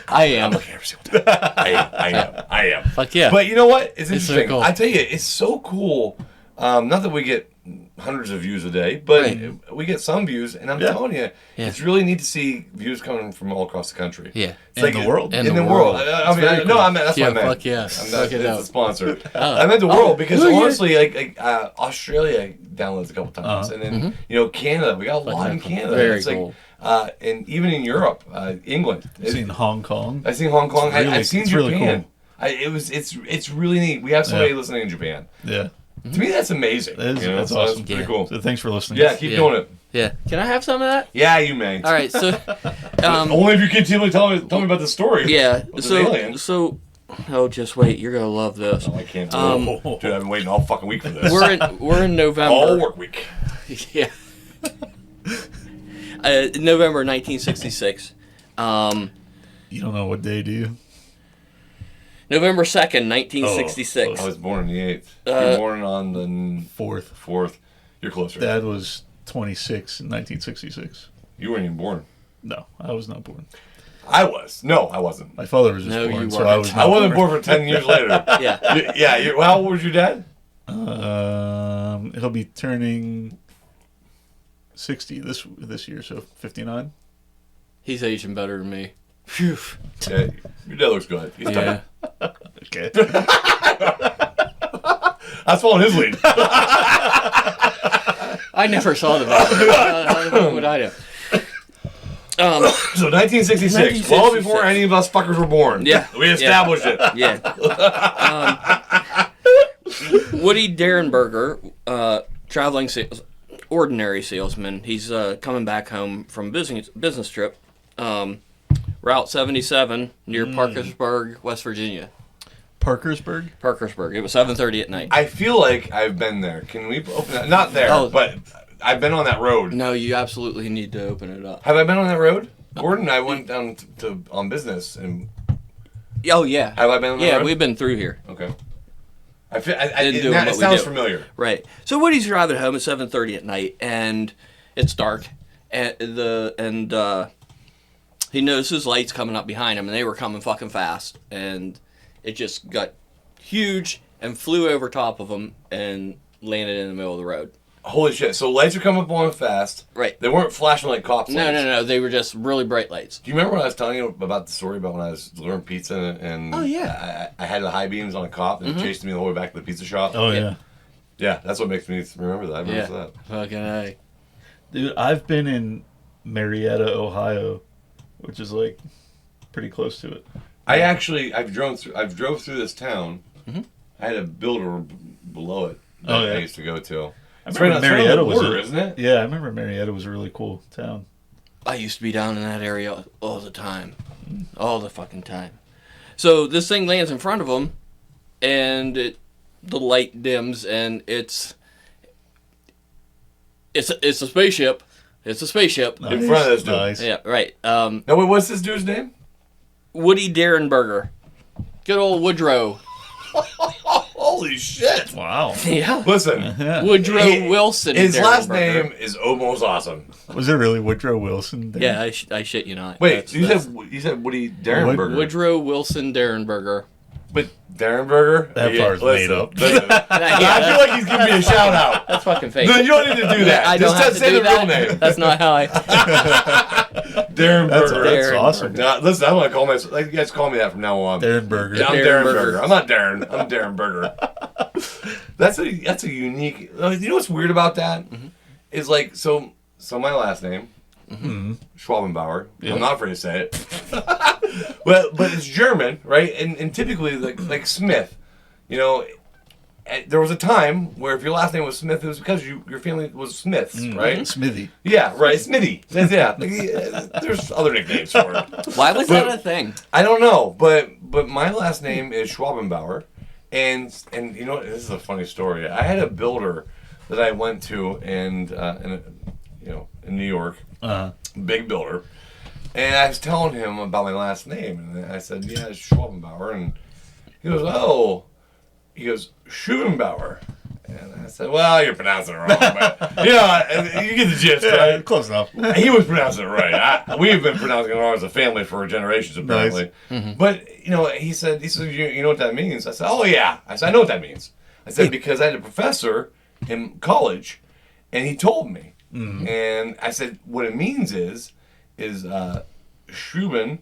I am. Every single day. I am. Fuck yeah. But you know what? It's so interesting. cool. I tell you, it's so cool. Not that we get hundreds of views a day, but Right. we get some views, and I'm Yeah. telling you, Yeah. it's really neat to see views coming from all across the country. Yeah. It's In the world. In In the the world. world. I mean, very no, cool. I meant that's Yeah, what I meant. fuck yeah. I'm not, Fuck it it's up. a sponsor. I meant the world because oh, yeah. honestly, like Australia downloads a couple times, and then Canada. We got a lot in Canada. Very it's cool. like, and even in Europe, England. I've seen Hong Kong. I've seen Hong Kong. It's really- I've seen it's really Japan. cool. It's really neat. We have somebody Yeah. listening in Japan. Yeah. To me, that's amazing. That is, you know, that's so awesome. pretty Yeah. cool. So thanks for listening. Yeah, keep Yeah. doing it. Yeah. Can I have some of that? Yeah, you may. All right. So, Only if you continually tell me about the story. yeah. With the alien. So, oh, just wait. You're gonna love this. Oh, I can't do it. Dude, I've been waiting all fucking week for this. We're in November. all work week. Yeah. November 1966. You don't know what day, do you? November 2nd, 1966. I was born on the 8th. You're born on the Fourth. 4th. You're closer. Dad was 26 in 1966. You weren't even born. No, I was not born. I was. No, I wasn't. My father was just No, born, you so weren't. I was I not wasn't born for 10 years later. Yeah. Yeah. How old was your dad? He'll be turning 60 this year, so 59. He's aging better than me. Phew. Yeah, your dad looks good. He's Yeah. Okay. That's following his lead. I never saw the video. How would I know? So 1966, well before any of us fuckers were born. Yeah. We established it. Yeah. Woody Derenberger, traveling ordinary salesman. He's coming back home from business trip. Route 77 near Parkersburg, West Virginia. Parkersburg? Parkersburg. It was 7:30 at night. I feel like I've been there. Can we open that? Not there, Oh. but I've been on that road. No, you absolutely need to open it up. Have I been on that road? Gordon and I went down to on business, and Oh yeah. have I been on that Yeah, road? we've been through here. Okay. I feel, Didn't do it what we sounds do. familiar. Right. So Woody's driving home at 7:30 at night, and it's dark, and he notices lights coming up behind him, and they were coming fucking fast, and it just got huge and flew over top of him and landed in the middle of the road. Holy shit! So lights are coming up on fast. Right. They weren't flashing like cops. No, lights. no. They were just really bright lights. Do you remember when I was telling you about the story about when I was delivering pizza and Oh, yeah. I had the high beams on a cop and it chased me the whole way back to the pizza shop? Oh, Yeah. yeah. Yeah, that's what makes me remember that. I remember that. Fucking A. Dude, I've been in Marietta, Ohio, which is like pretty close to it. I've drove through this town. Mm-hmm. I had a builder below it that Oh, yeah. I used to go to. I It's remember right on Marietta the was border, isn't it? Yeah, I remember Marietta was a really cool town. I used to be down in that area all the time. All the fucking time. So this thing lands in front of them, and the light dims, and it's a spaceship. It's a spaceship. In front of this dude. Nice. Yeah, right. Now, wait, what's this dude's name? Woody Derenberger. Good old Woodrow. Holy shit! Wow. Yeah. Listen, Woodrow Wilson. his last Derenberger. name is almost awesome. Was it really Woodrow Wilson? there? Yeah, I shit you not. Wait, That's- you said Woody Derenberger. Woodrow Wilson Derenberger. But Derenberger? That part's made up. Listen, I feel like he's giving me a shout out. That's fucking fake. No, you don't need to do that. I don't Just have to say do the that. real name. That's not how I. Derenberger. That's Derenberger. awesome. Now, listen, I want to call myself. Like, you guys call me that from now on. Derenberger. Yeah, I'm Derenberger. Derenberger. I'm not Darren. I'm Derenberger. That's a unique. You know what's weird about that? Is like so my last name, Schwabenbauer. Yeah. I'm not afraid to say it. but it's German, right? And typically like Smith, you know. There was a time where if your last name was Smith, it was because your family was Smiths, right? Smithy. Yeah, right. Smithy. Yeah. There's other nicknames for it. Why was that a thing? I don't know, but my last name is Schwabenbauer, and you know this is a funny story. I had a builder that I went to in New York, big builder, and I was telling him about my last name, and I said, yeah, it's Schwabenbauer, and he goes, oh. He goes, Schubenbauer. And I said, well, you're pronouncing it wrong. But, you know, you get the gist, right? Close enough. He was pronouncing it right. We've been pronouncing it wrong as a family for generations, apparently. Nice. But, you know, he said, you know what that means? I said, oh, yeah. I said, I know what that means. I said, because I had a professor in college, and he told me. And I said, what it means is Schuben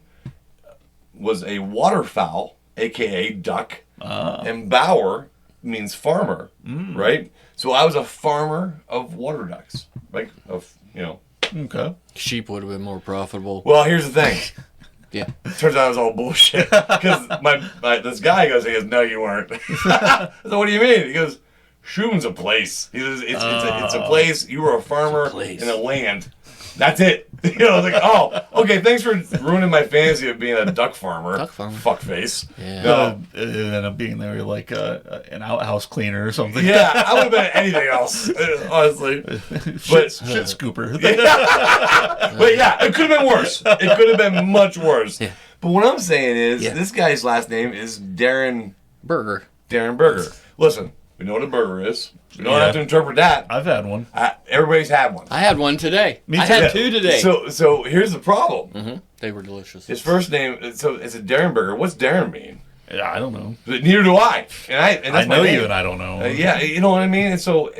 was a waterfowl, a.k.a. duck, and Bauer means farmer, right? So I was a farmer of water ducks, like Okay. Sheep would have been more profitable. Well, here's the thing. Yeah. Turns out it was all bullshit. Because this guy he goes, no, you weren't. I said, what do you mean? He goes, Schuben's a place. He says, it's a place. You were a farmer in a land. That's it. You know, I was like, oh, okay, thanks for ruining my fantasy of being a duck farmer. Duck farmer. Fuckface. Yeah. No. It ended up being there like an outhouse cleaner or something. Yeah, I would have been anything else, honestly. Shit scooper. But yeah, it could have been worse. It could have been much worse. Yeah. But what I'm saying is, Yeah. this guy's last name is Derenberger. Burger. Listen, we know what a burger is. We don't have to interpret that. I've had one. Everybody's had one. I had one today. Me I too. had two today. So here's the problem. They were delicious. His first name, so it's a Derenberger. What's Darren mean? Yeah, I don't know. Neither do I. And that's I my know name. you and I don't know. Yeah, you know what I mean? And so,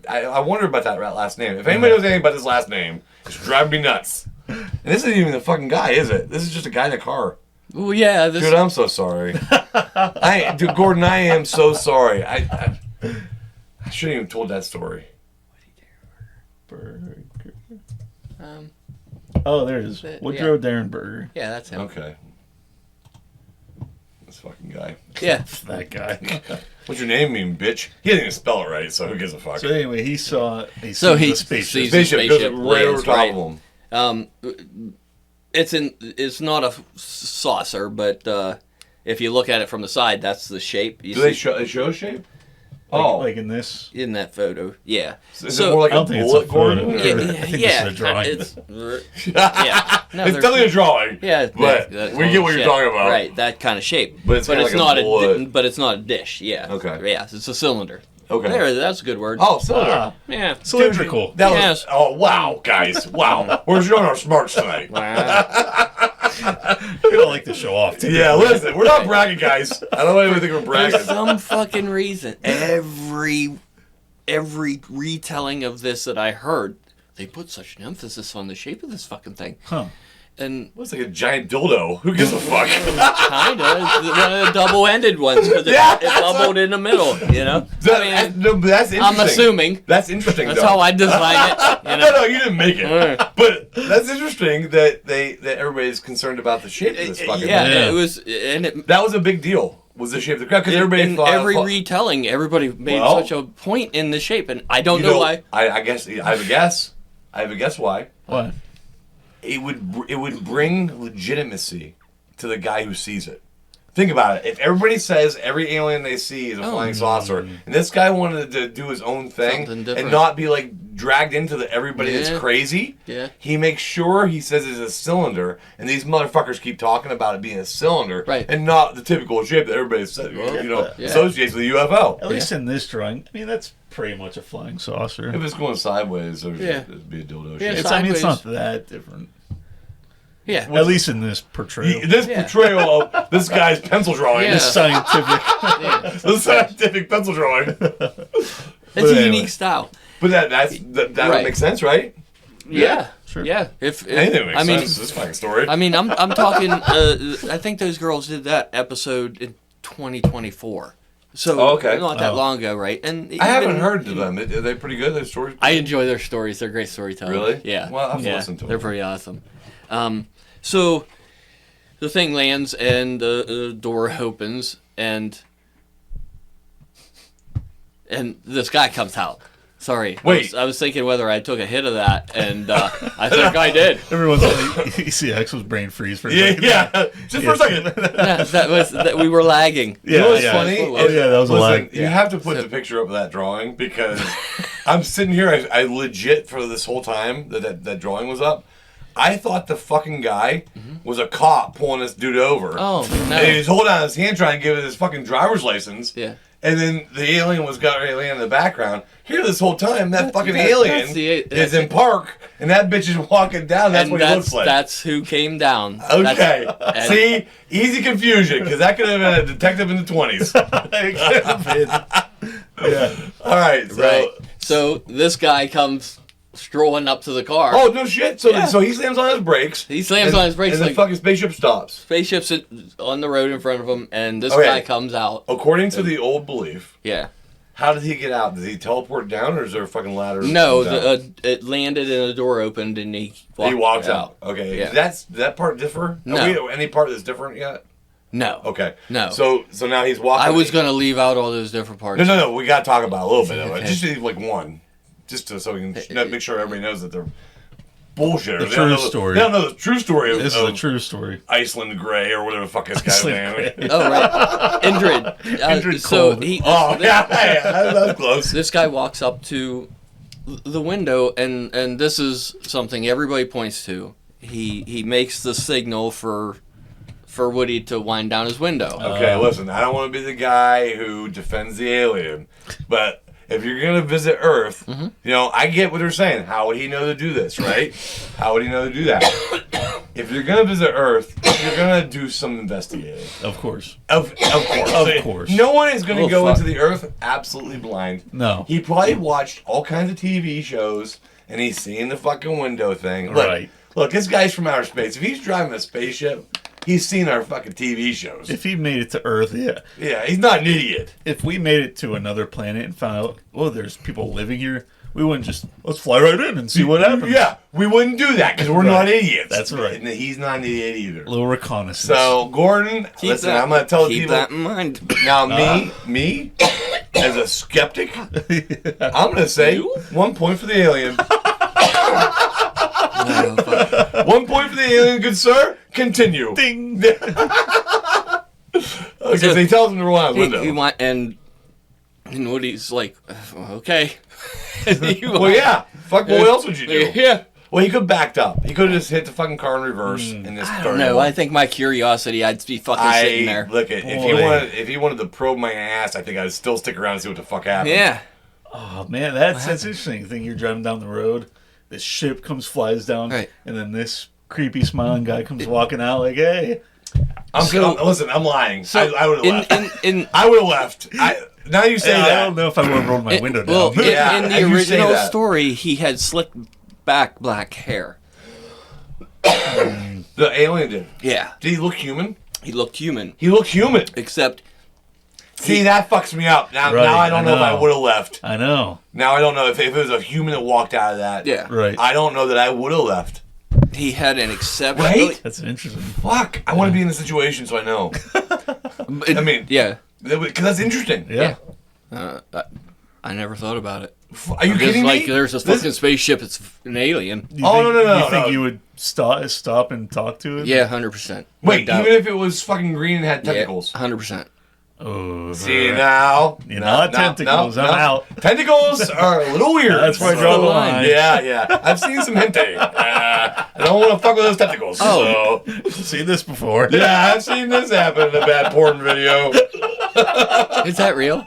I wonder about that last name. If anybody knows anything about this last name, it's driving me nuts. And this isn't even the fucking guy, is it? This is just a guy in a car. Oh yeah, this. Dude, I'm so sorry. Dude, Gordon, I am so sorry. I shouldn't even told that story. Burger. Um, Oh, there it is. Yeah. Woodrow Derenberger. yeah, that's him. Okay. This fucking guy. Yeah. That guy. What's your name mean, bitch? He didn't even spell it right, so who gives a fuck? So anyway, he saw So sees he the spaceship. sees- Spaceship goes spaceship right over lands, top right. of him. It's not a saucer, but if you look at it from the side, that's the shape. You Do they see show shape? Like in this. in that photo. Yeah. Is it more like I a don't think it's a bullet, photo. Gordon? Yeah, I think this yeah, is a drawing. Yeah. No, It's there's- definitely a drawing. Yeah, But we get what you're shape. talking about. Right, that kind of shape. But it's kinda like a not bullet. but it's not a dish. Yeah. Okay. Yeah, it's a cylinder. Okay. There, that's a good word. Oh, cylinder. Ah, Yeah. cylindrical. That was, Yes. Oh, wow, guys. Wow. We're showing our smarts tonight. We don't like to show off. Too. Yeah, listen. We're not bragging, guys. I don't even think we're For bragging. some fucking reason, every every retelling of this that I heard, they put such an emphasis on the shape of this fucking thing. Huh. And Looks like a giant dildo. Who gives a fuck? kind of one of the double-ended ones because it bubbled in the middle. You know, But that's interesting. I'm assuming That's interesting. that's though. how I design it. You know? No, you didn't make it. But that's interesting that everybody's concerned about the shape of this fucking thing. Yeah, it was, and That was a big deal. Was the shape of the crowd because everybody in thought every retelling, everybody made such a point in the shape, and I don't know why. I guess I have a guess. I have a guess why. What? It would bring legitimacy to the guy who sees it. Think about it. If everybody says every alien they see is a flying saucer, and this guy wanted to do his own thing and not be like dragged into the everybody that's crazy, he makes sure he says it's a cylinder, and these motherfuckers keep talking about it being a cylinder, and not the typical shape that everybody associates with a UFO. At least in this drawing, I mean, that's pretty much a flying saucer. If it's going sideways, it'd be a dildo shape. It's not that different. Yeah. At least in this portrayal. This portrayal of this guy's pencil drawing. This scientific. The scientific pencil drawing. It's a unique style. But that would make sense, right? Yeah. Sure. Yeah. If anything makes sense. This fucking story. I mean, I'm talking. I think those girls did that episode in 2024. So not that long ago, right? And I haven't heard of them. Are they pretty good? Their stories. I enjoy their stories. They're great storytellers. Really? Yeah. Well, I'll have to listen to them. They're pretty awesome. So the thing lands and the door opens and this guy comes out. Sorry. Wait. I was thinking whether I took a hit of that, and I think I did. Everyone's like, ECX was brain freeze for a second. Just for a second. That we were lagging. You know what's funny? Oh, yeah, that was a lag. You have to put the picture up of that drawing because I'm sitting here, I legit, for this whole time that drawing was up, I thought the fucking guy was a cop pulling this dude over. Oh, no. And he was holding out his hand trying to give it his fucking driver's license. Yeah. And then the alien in the background. Here this whole time, that fucking alien is in park, and that bitch is walking down. That's what he looks like. That's who came down. Okay. See? Easy confusion, because that could have been a detective in the 20s. It could have been. Yeah. All right. So this guy comes strolling up to the car. Oh, no shit. So he slams on his brakes. He slams on his brakes. And the fucking spaceship stops. Spaceship's on the road in front of him, and this guy comes out. According to the old belief. Yeah. How did he get out? Did he teleport down, or is there a fucking ladder? No, it landed and the door opened, and he walks out. Okay. Yeah. Does that part differ? No. Any part that's different yet? No. Okay. No. So now he's walking. I was going to leave out all those different parts. No. We got to talk about a little bit of it. Just like one. Just so we can make sure everybody knows that they're bullshitters. The true story. They don't know the true story of This is a true story. Iceland Grey or whatever the fuck his guy's name. Oh, right. Indrid. Indrid so Cold. That's close. This guy walks up to the window, and this is something everybody points to. He makes the signal for Woody to wind down his window. Okay, listen, I don't want to be the guy who defends the alien, but if you're going to visit Earth, I get what they're saying. How would he know to do this, right? How would he know to do that? If you're going to visit Earth, you're going to do some investigating. Of course. Of course. Of course. No one is going to go into the Earth absolutely blind. No. He probably watched all kinds of TV shows, and he's seen the fucking window thing. Right. Look, this guy's from outer space. If he's driving a spaceship, he's seen our fucking TV shows. If he made it to Earth, yeah. Yeah, he's not an idiot. If we made it to another planet and found out, there's people living here, we wouldn't just, let's fly right in and see what happens. Yeah, we wouldn't do that because we're not idiots. That's right. And he's not an idiot either. A little reconnaissance. So, Gordon, listen, I'm going to tell people. Keep that in mind. Now, me, as a skeptic, I'm going to say 1 point for the alien. 1 point for the alien, good sir. Continue. Ding. Because he tells him to roll out the window. And Woody's like, okay. Well, yeah. Fuck, what else would you do? Yeah. Well, he could have backed up. He could have just hit the fucking car in reverse and just started. No, I think my curiosity, I'd be fucking sitting there. Look, if he wanted to probe my ass, I think I'd still stick around and see what the fuck happens. Yeah. Oh, man, that's interesting. You think you're driving down the road, this ship flies down, and then this creepy smiling guy comes walking out like, hey. Listen, I'm lying. So I would have left. in I would have left. now you say Yeah, that. I don't know if I would have rolled my window down. Well, Yeah, in and the you say original that. story, he had slicked back black hair. The alien did. Yeah, Did he look human? he looked human, He looked human. except See, that fucks me up. Now, Right, now I don't know if I know. would have left. I know. Now I don't know if it was a human that walked out of that. yeah, Right. I don't know that I would have left. he had an exceptional. Right? That's interesting. Fuck. I want to be in the situation so I know. I mean, Yeah, because that's interesting. Yeah. I never thought about it. Are you kidding like, me? there's a fucking spaceship. It's an alien. You Oh, think, no, You think no. you would stop and talk to it? Yeah, 100%. Wait, even if it was fucking green and had tentacles. 100%. Oh, See now, You're not tentacles. I'm out. Tentacles are a little weird. That's where I draw the line. Yeah. I've seen some hentai. I don't want to fuck with those tentacles. Oh. So. Seen this before. Yeah, I've seen this happen in a bad porn video. Is that real?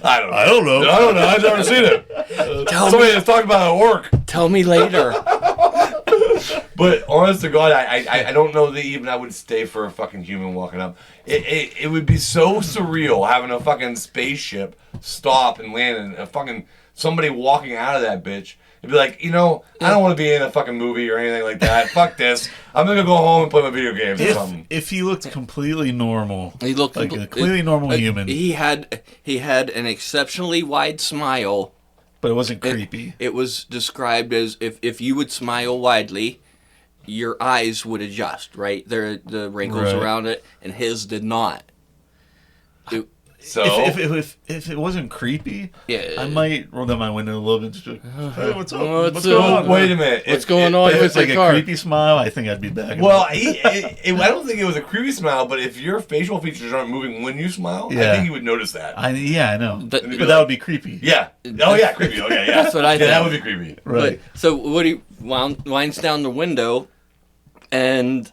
I don't know. I don't know. I don't know. I've never seen it. Somebody has talked about it at work. Tell me later. But honest to God, I don't know that even I would stay for a fucking human walking up. It would be so surreal having a fucking spaceship stop and land and a fucking somebody walking out of that bitch. It'd be like, I don't want to be in a fucking movie or anything like that. Fuck this. I'm gonna go home and play my video games or something. If he looked completely normal, He looked like a completely normal human, He had an exceptionally wide smile. but it wasn't creepy. It was described as if you would smile widely, your eyes would adjust, right? The wrinkles Right. around it, and his did not. So If it wasn't creepy, Yeah. I might roll down my window a little bit. Just like, hey, what's up? What's What's going up? on? wait a minute. What's going on If with it's like the a car? creepy smile, I think I'd be back. Well, I don't think it was a creepy smile, but if your facial features aren't moving when you smile, I Yeah. think you would notice that. I know, But- but that would be creepy. Yeah. Oh yeah, creepy. Okay, yeah. That's what I Yeah, that think. would be creepy. Right. But, so Woody winds down the window, and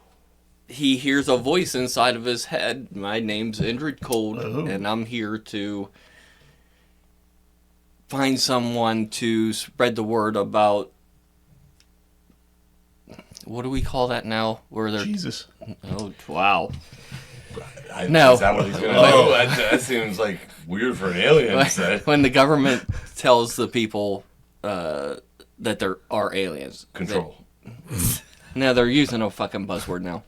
he hears a voice inside of his head. My name's Indrid Cold, Oh. and I'm here to find someone to spread the word about. What do we call that now? Where they're Jesus. oh wow. No. No. Is that what he's gonna do? That seems like weird for an alien to say. When the government tells the people that there are aliens. Control. No, they're using a fucking buzzword now.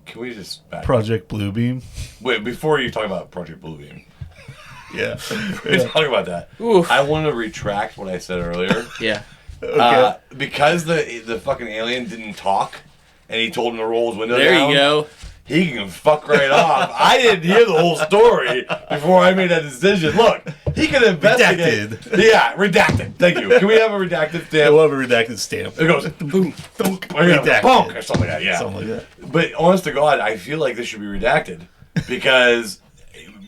Can we just back Project Bluebeam. Wait, before you talk about Project Bluebeam, Yeah. we talk about that. Oof. I want to retract what I said earlier. Yeah. Because the fucking alien didn't talk, and he told him to roll his window There down. you go. He can fuck right off. I didn't hear the whole story before I made that decision. Look, he could investigate. Redacted. Yeah, redacted. Thank you. Can we have a redacted I stamp? love a redacted stamp. It goes boom, thunk, or Redacted. bonk, or something like that. Yeah. Something like that. But honest to God, I feel like this should be redacted because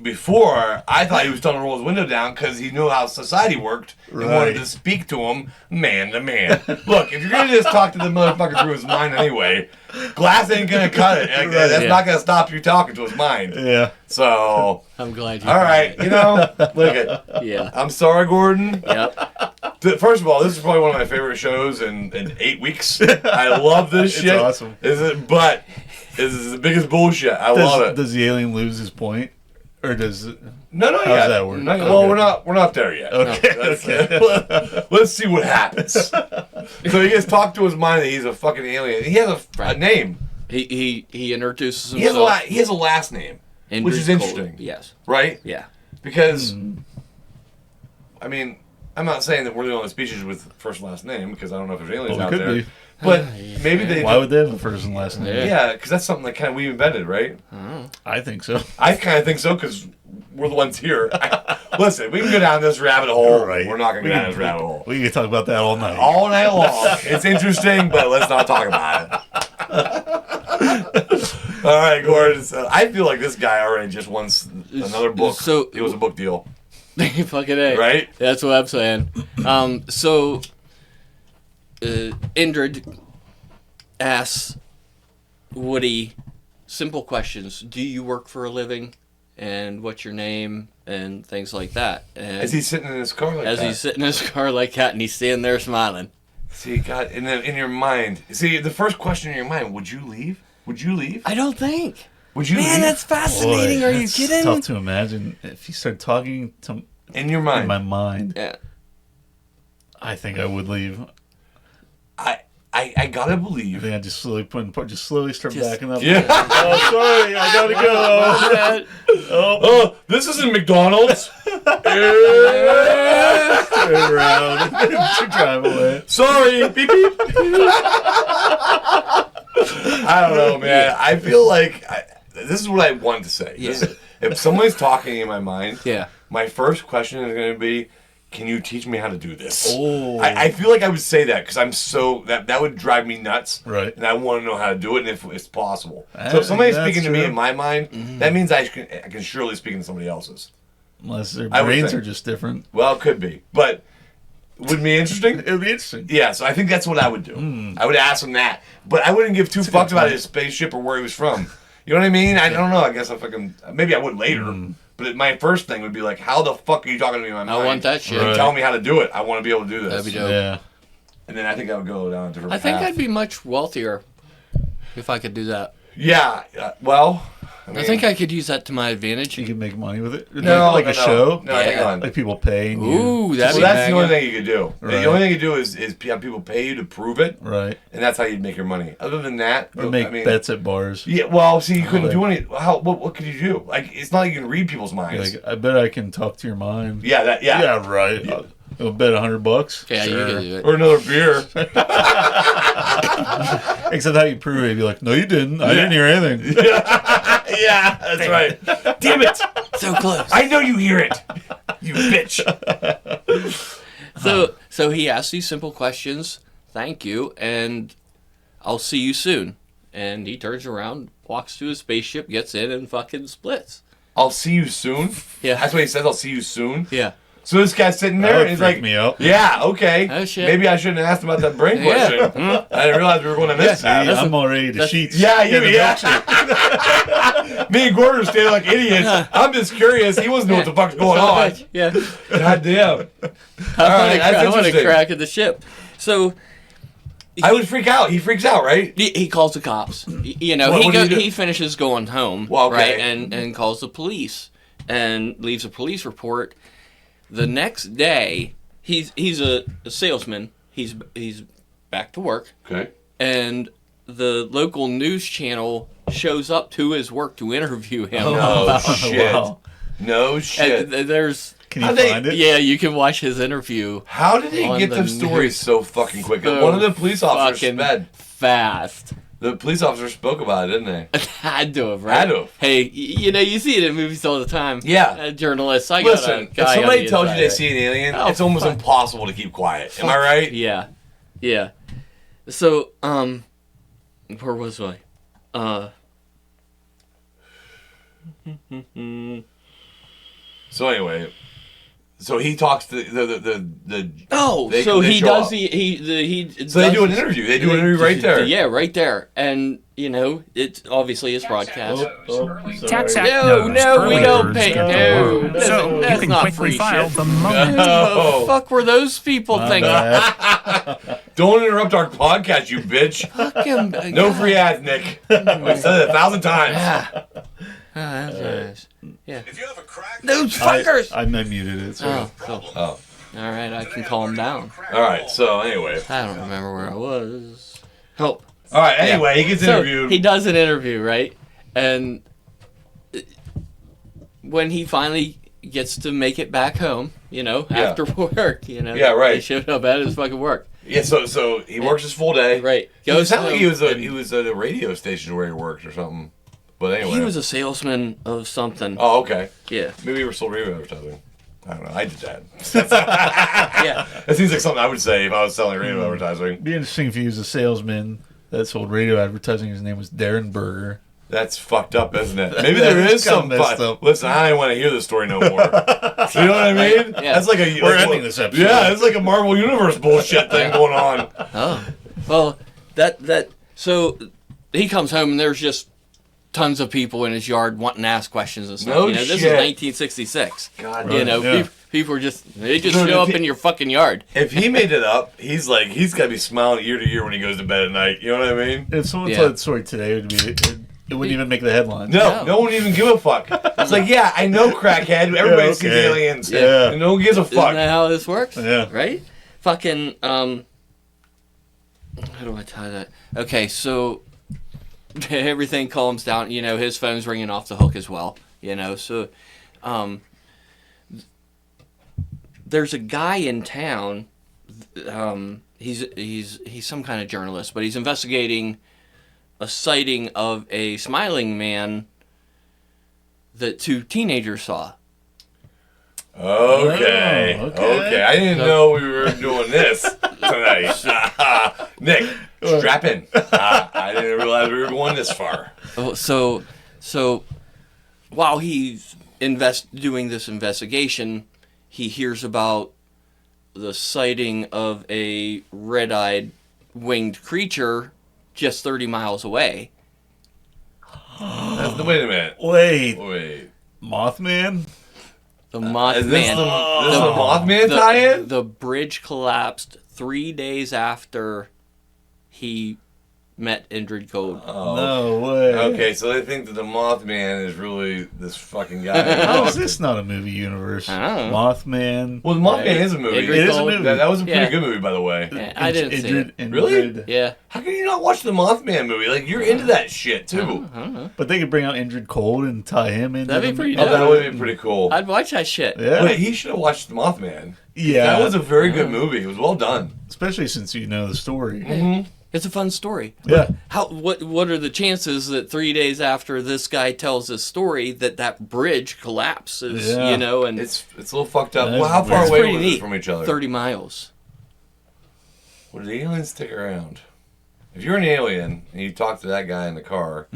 before I thought he was telling him to roll his window down because he knew how society worked and wanted Right. to speak to him man to man. Look, if you're gonna just talk to the motherfucker through his mind anyway, glass ain't gonna cut it. Like, that's Yeah. not gonna stop you talking to his mind. Yeah. So, I'm glad you. all right, look at. Yeah. I'm sorry, Gordon. Yep. First of all, this is probably one of my favorite shows in 8 weeks. I love this It's shit. awesome. But this is the biggest bullshit. I love it. Does the alien lose his point? Or does it... No, not How's yet. that work? Well, Okay. we're not there yet. Okay. Let's see what happens. So he gets talked to his mind that he's a fucking alien. He has a name. He introduces He has himself. he has a last name, Indrid which is Cold. interesting. Yes. Right? Yeah. Because, I mean, I'm not saying that we're the only species with first and last name because I don't know if there's aliens Well, out we could there. be. But maybe they. Why would they have a first and last name? Yeah, because that's something that kind of we invented, right? I think so. I kind of think so because we're the ones here. Listen, we can go down this rabbit hole. Right. We're not going to go down this rabbit hole. We can talk about that all night. All night long. It's interesting, but let's not talk about it. All right, Gordon. So I feel like this guy already just wants another book. So- it was a book deal, Fucking A. right? That's what I'm saying. So Indrid asks Woody simple questions. Do you work for a living? And what's your name? And things like that. And As he's sitting in his car like that. he's sitting in his car like that, and he's standing there smiling. See, God, in your mind. See, the first question in your mind, would you leave? Would you leave? I don't think. Would you Man, leave? that's fascinating. Boy, Are you it's kidding? tough to imagine if you start talking to in your mind. in my mind. Yeah. I think I would leave. I gotta I believe. think I just slowly start backing up. Yeah. Oh, sorry, I gotta go. Oh, this isn't McDonald's. Turn around. Drive away. Sorry. Beep beep. I don't know, man. I feel like this is what I wanted to say. Yeah. If somebody's talking in my mind, Yeah. my first question is going to be, can you teach me how to do this? Oh. I feel like I would say that because I'm so that would drive me nuts. Right. And I want to know how to do it and if it's possible. So if somebody's That's speaking to me true. in my mind, that means I can surely speak in somebody else's. Unless their I would brains think. are just different. Well, it could be, but would be interesting. It would be interesting. Yeah, so I think that's what I would do. I would ask him that, but I wouldn't give two fucks about his spaceship or where he was from. You know what I mean? I don't know. I guess I fucking maybe I would later. But my first thing would be like, how the fuck are you talking to me in my mind? I want that shit. Right. Tell me how to do it. I want to be able to do this. That'd be dope. Yeah. And then I think I would go down a different I think path. I'd be much wealthier if I could do that. Yeah. Well, I think I could use that to my advantage. You can make money with it. No, like a show. No, hang on. Like people paying you. Ooh, that'd So be that's the only mega. thing you could do. Right. The only thing you could do is have people pay you to prove it, Right. and that's how you'd make your money. Other than that, Or make bets at bars. Yeah, well, see, you couldn't Like- do any. What could you do? Like, it's not like you can read people's minds. Like, I bet I can talk to your mind. Yeah, Yeah, right. I'll bet $100. Yeah, Sure. you could do it. or another beer. Except how you prove it. You'd be like, no, you didn't. I didn't hear anything. Yeah, that's right. Damn it! So close. I know you hear it. You bitch. So he asks these simple questions. Thank you, and I'll see you soon. And he turns around, walks to his spaceship, gets in, and fucking splits. I'll see you soon. Yeah. That's what he says. I'll see you soon. Yeah. So this guy's sitting That there would and he's freak like, me out. "Yeah, okay. Oh, shit. Maybe I shouldn't have asked about that brain Yeah. question. I didn't realize we were going to miss Yeah, that." I'm already the sheets. Yeah, you, Get the yeah. milkshake. Me and Gordon are standing like idiots. I'm just curious. He wasn't know what the fuck's going on. Yeah. God damn. All right, that's I want to interesting. crack at the ship. So I would freak out. He freaks out, right? he calls the cops. You know, What do you do? he finishes going home, Well, okay. right, and calls the police and leaves a police report. The next day, he's a salesman. He's back to work, Okay. and the local news channel shows up to his work to interview him. No shit. Wow. No shit. And there's Can you How'd they- find it? yeah, you can watch his interview. How did he on get the the stories news. so fucking quick? So One of the police officers fucking sped. fast. The police officer spoke about it, didn't they? Had to have, right? Had to have. Hey, you know, you see it in movies all the time. Yeah. Journalists. Listen, if somebody tells you they see an alien, Oh, it's almost fuck. impossible to keep quiet. Am I right? Yeah. Yeah. So, where was I? So anyway, so he talks to the Oh, they- so they he show does up. he. So they do an interview. They do an interview right there. Yeah, right there, and you know it's obviously it's broadcast. TaxAct No, knows no, early we don't birds pay. get the No, worm. that's, So that's you can not quickly free file shit. the moment. Who No. the fuck were those people thinking? Don't interrupt our podcast, you bitch. Fucking No free ads, Nick. We said it 1,000 times. That's nice. Yeah. If you have a crack, Those fuckers. I muted it. So. Oh, cool. Oh, All right, I can calm down. all right. So anyway, I don't remember where I was. Help. all right. Anyway, he gets So interviewed. he does an interview, right? And when he finally gets to make it back home, you know, Yeah. after work, you know, Yeah, right. He showed up at his fucking work, Yeah. So he works his full day. right? It sounded like home, he was at a radio station where he worked or something. But anyway, He was a salesman of something. Oh, okay. Yeah, Maybe we were sold radio advertising. I don't know. I did that. yeah. That seems like something I would say if I was selling radio advertising. It'd be interesting if he was a salesman that sold radio advertising. His name was Darren Berger. That's fucked up, isn't it? Maybe there is It's kinda some messed fun. up. Listen, I don't want to hear this story no more. You know what I mean? Yeah. That's like a We're like, ending this episode. Yeah, it's like a Marvel Universe bullshit thing going on. Oh, well, that so he comes home and there's just tons of people in his yard wanting to ask questions and stuff. No you know, this is shit. 1966. God, You know, yeah. people are just they just Dude, show if up in your fucking yard. If he made it up, he's got to be smiling ear to ear when he goes to bed at night. You know what I mean? If someone Yeah. told that story today, it would be It wouldn't even make the headlines. No one even give a fuck. It's like, yeah, I know crackhead. Everybody sees aliens. Yeah. And no one gives a fuck. Isn't that how this works? Yeah. Right? Fucking, how do I tie that? Okay, so everything calms down. You know, his phone's ringing off the hook as well. You know, so there's a guy in town. He's some kind of journalist, but he's investigating a sighting of a smiling man that 2 teenagers saw. Okay. I didn't know we were doing this tonight. Nick, strap in. I didn't realize we were going this far. So while he's doing this investigation, he hears about the sighting of a red-eyed winged creature just 30 miles away. Wait a minute. Wait. Mothman? The Mothman. Is this the Mothman tie-in? The bridge collapsed 3 days after he met Indrid Cold. No way. Okay, so they think that the Mothman is really this fucking guy. How is this not a movie universe? I don't know. Mothman. Well, the Mothman is a movie. Indrid It is a Cold. movie. That was a pretty Yeah. good movie, by the way. Yeah, I didn't see it. Really? Yeah. How can you not watch the Mothman movie? Like, you're into that shit, too. I don't know. But they could bring out Indrid Cold and tie him in. That'd be pretty Oh, dope. that would be pretty cool. I'd watch that shit. Yeah. Wait, he should have watched the Mothman. Yeah. That was a very good movie. It was well done. Especially since you know the story. Mm-hmm. It's a fun story. Yeah. What are the chances that 3 days after this guy tells this story that bridge collapses? Yeah. You know, and It's a little fucked up. That Well, is how far weird. away pretty was neat. it from each other? 30 miles. Would the aliens stick around? If you're an alien and you talk to that guy in the car,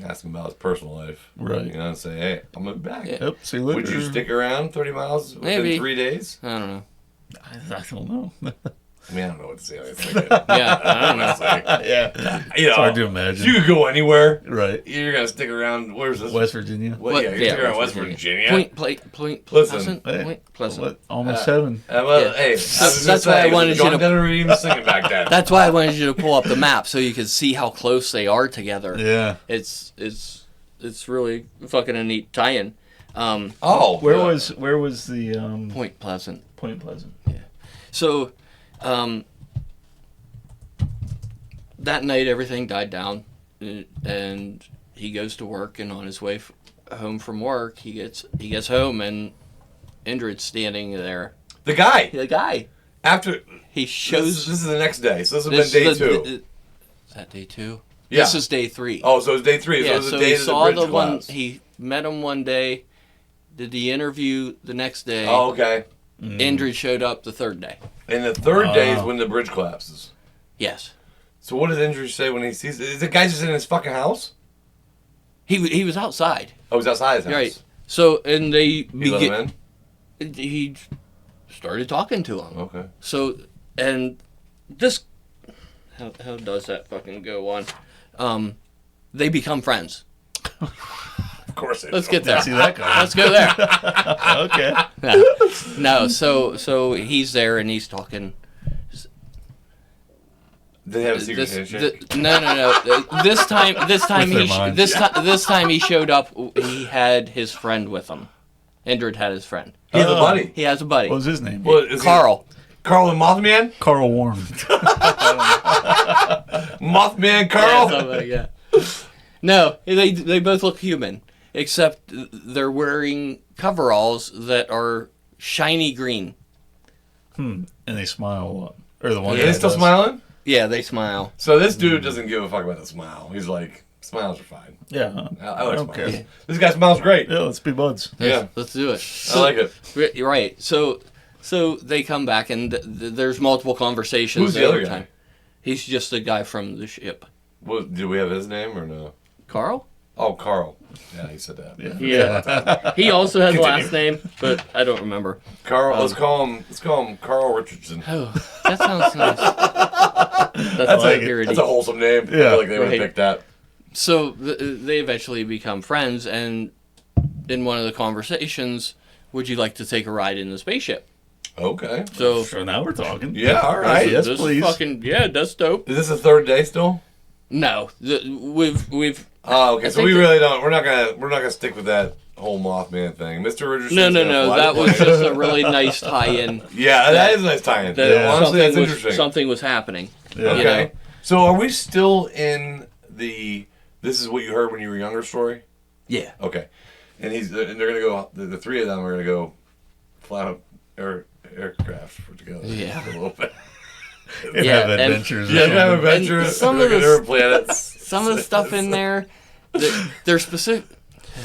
ask him about his personal life, Right. You know, and say, "Hey, I'm gonna be back." Yeah. Yep. See you later. Would you stick around 30 miles within Maybe. 3 days? I don't know. I don't know. I mean, I don't know what to say. I was thinking. Yeah, I don't know. Honestly. Yeah. You know, It's hard to imagine. You could go anywhere. Right. You're gonna stick around. Where's this? West Virginia. What, yeah, you're yeah, stick around West West Virginia. Point Listen, Pleasant. Hey, Point Pleasant. What? Almost 7. Well, Yeah. hey, So I was that's gonna why I say, wanted you John to- Denver even singing back then. That's why I wanted you to pull up the map so you could see how close they are together. Yeah. It's really fucking a neat tie-in. Oh, Where was the Point Pleasant. Point Pleasant? So, that night everything died down, and he goes to work. And on his way home from work, he gets home, and Indrid's standing there. the guy The guy. after? He shows. This is the next day, so this has been day 2. Is that day 2? Yeah. This is day 3. Oh, so it's day 3. yeah. So it's So the day he that saw the bridge the one. collapsed. He met him one day. Did the interview the next day. Oh, okay. Indrid showed up the third day. And the third day is when the bridge collapses. Yes. So what does Indrid say when he sees? Is the guy just in his fucking house? He was outside. Oh, he's outside his house. Right. So and they He let him in. he started talking to him. Okay. So and this how does that fucking go on? They become friends. Of course. Let's get there. See that guy? Let's go there. Okay. No, so he's there and he's talking. They have a secret handshake. No. This time With their minds. this time he showed up. He had his friend with him. Indrid had his friend. He has a buddy. He has a buddy. What was his name? Well, is he- Carl. Carl and Mothman. Carl Warm. Mothman Yeah, Carl. something like that. No, they both look human, except they're wearing coveralls that are shiny green. And they smile a lot. Or the one Are guy they still does. smiling? Yeah, they smile. So this dude doesn't give a fuck about the smile. He's like, smiles are fine. Yeah. I like don't smiles. care. This guy smiles great. Yeah, let's be buds. Yeah. Let's do it. I like it. Right. So they come back and there's multiple conversations. Who's the other over guy? He's just the guy from the ship. What, do we have his name or no? Carl? Oh, Carl. Yeah, he said that. Yeah. He also has a last name, but I don't remember. Carl. Let's call him Carl Richardson. Oh, that sounds nice. That's like it. purity. That's a wholesome name. I Yeah. feel like they would have Right. picked that. So they eventually become friends, and in one of the conversations, would you like to take a ride in the spaceship? Okay. So So now we're talking. Yeah, all right. Yes, please. Fucking yeah, that's dope. Is this the third day still? No, we've Oh, okay. I So think we that- really don't. We're not gonna stick with that whole Mothman thing, Mr. Richardson's No. gonna fly That the was plane. just a really nice tie-in. Yeah, that is a nice tie-in. That Honestly, that's interesting. something was happening. Yeah. Okay. You know? So are we still in the "this is what you heard when you were younger" story? Yeah. Okay. And they're gonna go. The three of them are gonna go fly out aircraft together. Yeah. A little bit. And Yeah, have and- adventures. or Yeah, have something. adventures. And some of look at the- different planets. Some of the stuff in there, they're specific.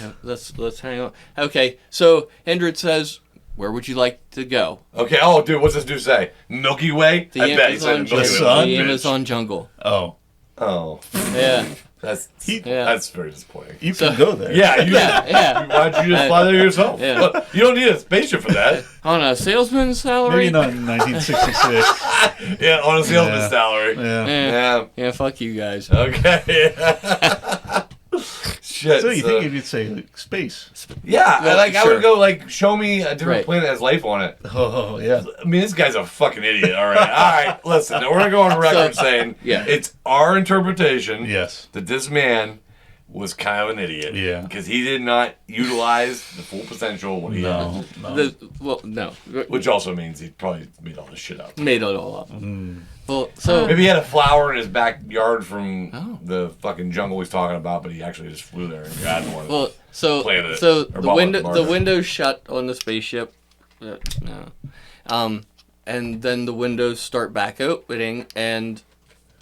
Yeah, let's hang on. Okay, so Indrid says, "Where would you like to go?" Okay. Oh, dude, what's this dude say? Milky Way? The I bet he said Amazon Milky Way. sun? The bitch. Amazon jungle. Oh, Oh, Yeah, that's Yeah. that's very disappointing. you So- can go there. Yeah, yeah. Why don't you just fly there yourself? Yeah. You don't need a spaceship for that. On a salesman's salary. Maybe not in 1966. Yeah, on a salesman's Yeah. salary. Yeah. Yeah. Yeah, fuck you guys. Okay. Shit. So you think if you'd say like, space? Yeah, Well, I sure. would go like show me a different Right. planet that has life on it. Oh yeah. I mean, this guy's a fucking idiot. All right. Listen, we're gonna go on record saying yeah. it's our interpretation Yes. that this man was kind of an idiot. Yeah. Because he did not utilize the full potential of what he No. had. No. Which also means he probably made all this shit up. Made it all up. Mm. Well, so Maybe he had a flower in his backyard from Oh. the fucking jungle he's talking about, but he actually just flew there and got one. well, so Planted it. so Or the bought window one, the Margaret. window's shut on the spaceship. No. And then the windows start back opening, and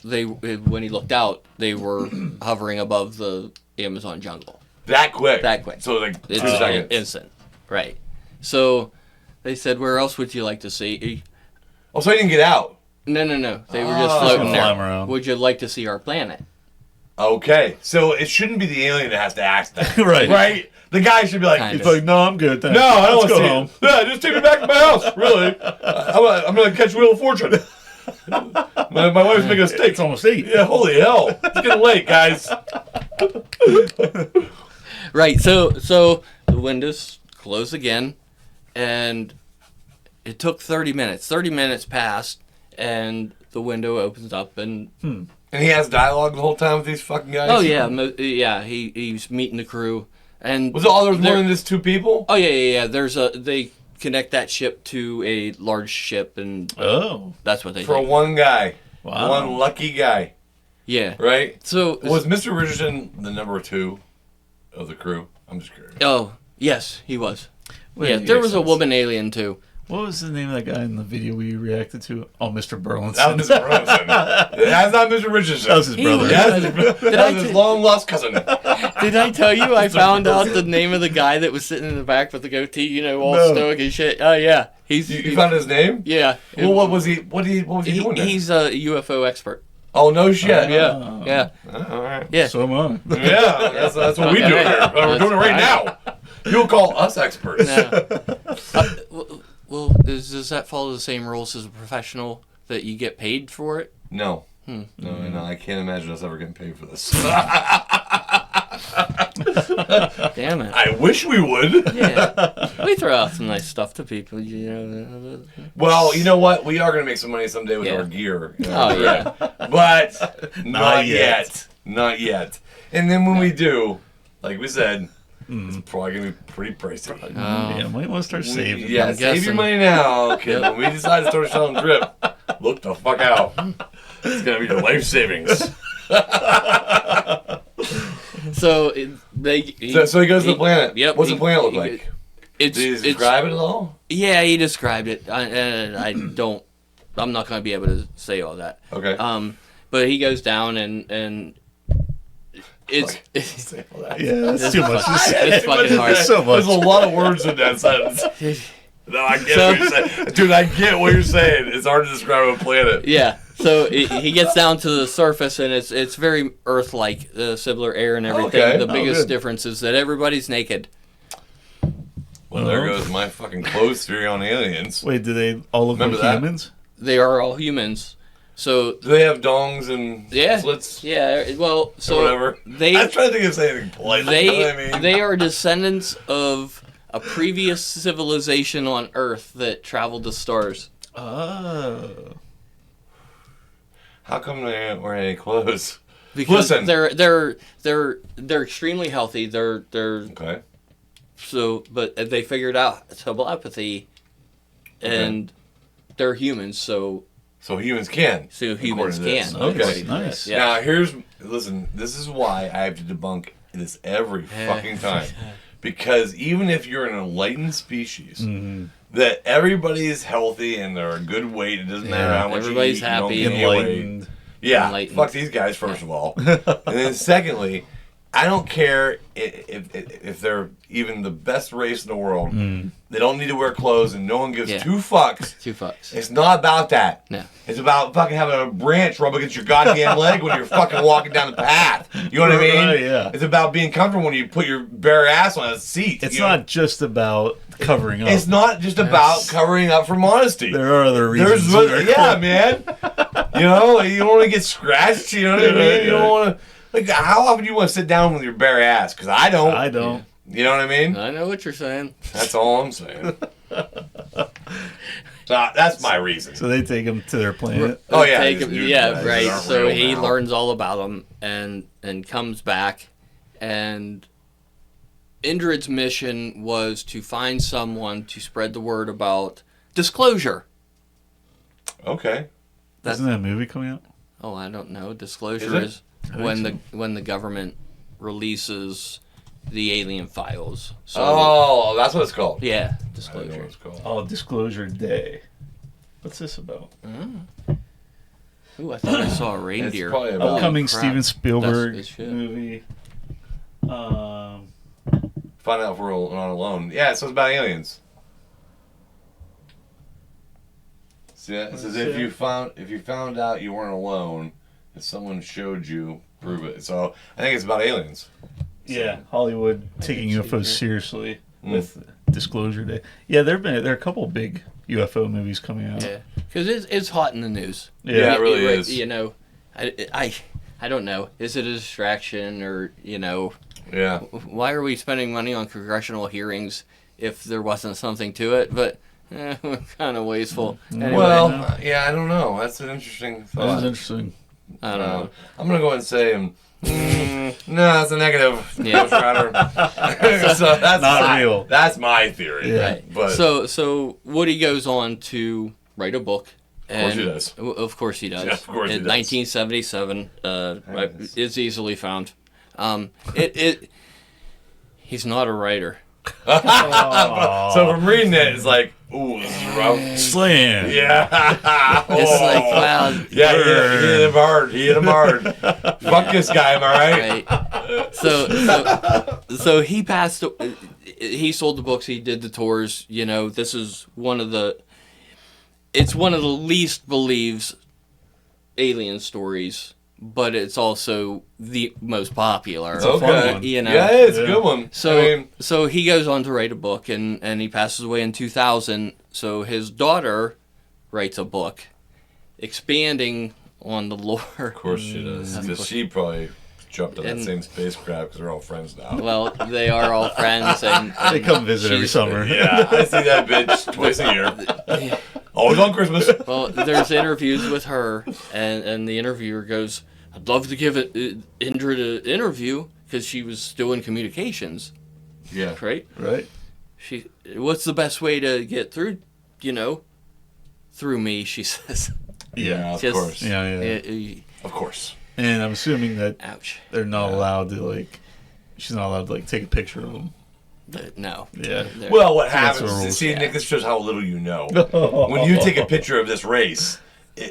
when he looked out, they were hovering above the Amazon jungle. That quick. That quick. So like 2 It's seconds. instant, right? So they said, "Where else would you like to see?" Oh, so he didn't get out. No. They were just Oh. floating there. Flying around. Would you like to see our planet? Okay. So it shouldn't be the alien that has to ask that. Right. Right? The guy should be like, Kind He's like, no, I'm good. Thanks. no, I don't want Let's to go see home. it. Yeah, just take me back to my house. Really? I'm going to catch Wheel of Fortune. my wife's making a steak. It's almost 8. Yeah, holy hell. It's getting late, guys. Right. So the windows close again, and it took 30 minutes. 30 minutes passed, and the window opens up, and And he has dialogue the whole time with these fucking guys? oh yeah, he's meeting the crew, and Was it all there was more there- than just 2 people? Oh yeah. They connect that ship to a large ship, and Oh. that's what they For think. one guy. Wow. One lucky guy. Yeah. Right? So Was Mr. Richardson the number 2 of the crew? I'm just curious. oh yes, he was. Wait, Yeah, there makes was a sense. woman alien too. What was the name of that guy in the video we reacted to? Oh, Mr. Burlinson. That was Mr. Burlinson. That's not Mr. Richardson. That was his brother. That's his, that was his long lost cousin. Did I tell you I found out the name of the guy that was sitting in the back with the goatee, all No. stoic and shit? Oh yeah, he's You found his name? yeah. Well, what was he? What was he doing there? He's a UFO expert. Oh no shit! Oh. Yeah. All right. Yeah. So am I. Yeah, that's what we do here. We're doing it right now. You'll call us experts. No. Well, does that follow the same rules as a professional that you get paid for it? No. No, I can't imagine us ever getting paid for this. Damn it. I wish we would. Yeah. We throw out some nice stuff to people, Well, you know what? We are going to make some money someday with Yeah. our gear. Oh yeah. But not yet. yet. Not yet. And then when we do, like we said, it's probably going to be pretty pricey. Yeah, might want to start saving. Yeah, I'm save your guessing. money now, kid. When we decide to start selling drip, look the fuck out. It's going to be your life savings. So So he goes to the planet. Yep. What's the planet look like? It's Did he describe it at all? Yeah, he described it. I'm not going to be able to say all that. Okay. But he goes down and it's Say all that. Yeah, that's too much to say. it's fucking hard. It's so much. There's a lot of words in that sentence. No, I get what you're saying. Dude, I get what you're saying. It's hard to describe a planet. Yeah. So he gets down to the surface, and it's very Earth-like, similar air and everything. Okay. The biggest good. difference is that everybody's naked. Well, there goes my fucking clothes theory on aliens. Wait, do they all look Remember like that? humans? They are all humans. So Do they have dongs and yeah, slits? yeah. Well, so Or whatever. they I was trying to think of anything polite. they You know what I mean? they are descendants of a previous civilization on Earth that traveled the stars. Oh. How come they aren't wearing any clothes? because Listen. they're extremely healthy. They're Okay. but they figured out telepathy, and they're humans. So humans can. humans can. Okay. Nice. Yeah. Now listen. This is why I have to debunk this every fucking time, because even if you're an enlightened species, that everybody is healthy and they're a good weight. It doesn't matter how much everybody's you eat, you don't happy. gain any weight. Enlightened. Yeah, Enlightened. fuck these guys, first of all. And then secondly, I don't care if they're even the best race in the world. They don't need to wear clothes and no one gives two fucks. 2 fucks. It's not about that. No. It's about fucking having a branch rub against your goddamn leg when you're fucking walking down the path. You know what I mean? Right, yeah. It's about being comfortable when you put your bare ass on a seat. It's you know? not just about covering up. It's not just about covering up for modesty. There are other reasons. Man. You know, you don't want to get scratched. You know what I mean? You don't want to. Like, how often do you want to sit down with your bare ass? Because I don't. I don't. You know what I mean? I know what you're saying. That's all I'm saying. So that's my reason. So they take him to their planet. Oh yeah, Take these him- new yeah, guys right. aren't So real he now. learns all about them and comes back, and Indrid's mission was to find someone to spread the word about disclosure. Okay. Isn't that a movie coming out? Oh, I don't know. Disclosure is when the government releases the alien files. So Oh, that's what it's called. yeah, I don't know what disclosure. it's called. Oh, Disclosure Day. What's this about? Ooh, I thought I saw a It's reindeer. probably about. Upcoming crap. Steven That's Spielberg good shit. movie. Find out if we're not alone. Yeah, so it's about aliens. See, it says if you found out you weren't alone, if someone showed you, prove it. So I think it's about aliens. Yeah, Hollywood taking UFOs seriously with Disclosure Day. Yeah, there are a couple big UFO movies coming out. Yeah, because it's hot in the news. Yeah, it really is. You know, I don't know. Is it a distraction or Yeah. why are we spending money on congressional hearings if there wasn't something to it? But we're kind of wasteful. Anyway, Well, yeah, I don't know. That's an interesting That thought. was interesting. I don't know. I'm gonna go ahead and say, no, that's a negative. Yeah. So that's Not real. That's my theory. Yeah. Right. But So Woody goes on to write a book. Of course he does. Of course he does. Yeah, of course he In does. 1977, it's easily found. He's not a writer. so from reading it, it's like, ooh, this is rough. Slam. Yeah. It's like, wow. Yeah, he hit him hard. He hit him hard. Fuck this guy, am I right? Right. So he passed. He sold the books. He did the tours. This is one of the. It's one of the least believed alien stories, but it's also the most popular. a fun one. Yeah, it's a good one. So he goes on to write a book, and he passes away in 2000. So his daughter writes a book, expanding on the lore. Of course she does. Because she probably jumped on that same spacecraft because they're all friends now. Well, they are all friends, and They come visit every she's- summer. Yeah, I see that bitch twice a year. Always on Christmas. Well, there's interviews with her, and the interviewer goes, "I'd love to give Indrid an interview because she was still in communications, Yeah. right? Right? What's the best way to get through? Through me," she says. Yeah, of Just- course. Yeah. Of course. And I'm assuming that Ouch. they're not allowed to, she's not allowed to, take a picture of them. No. Yeah. They're- Well, what That's happens, the rules. see, Nick, this shows how little you know. When you take a picture of this race,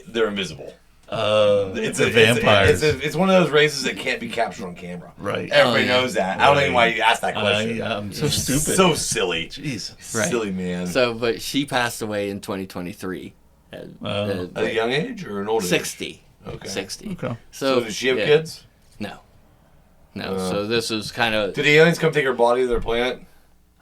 they're invisible. It's a vampires. It's one of those races that can't be captured on camera. Right. Everybody yeah. knows that. I don't know why you asked that question. I'm so stupid. So silly. Jesus. Right. Silly man. But she passed away in 2023. At Oh. At a young age or an old age? 60. Okay. 60. Okay. So does she have yeah. kids? No. So this is kind of. Did the aliens come take her body to their planet?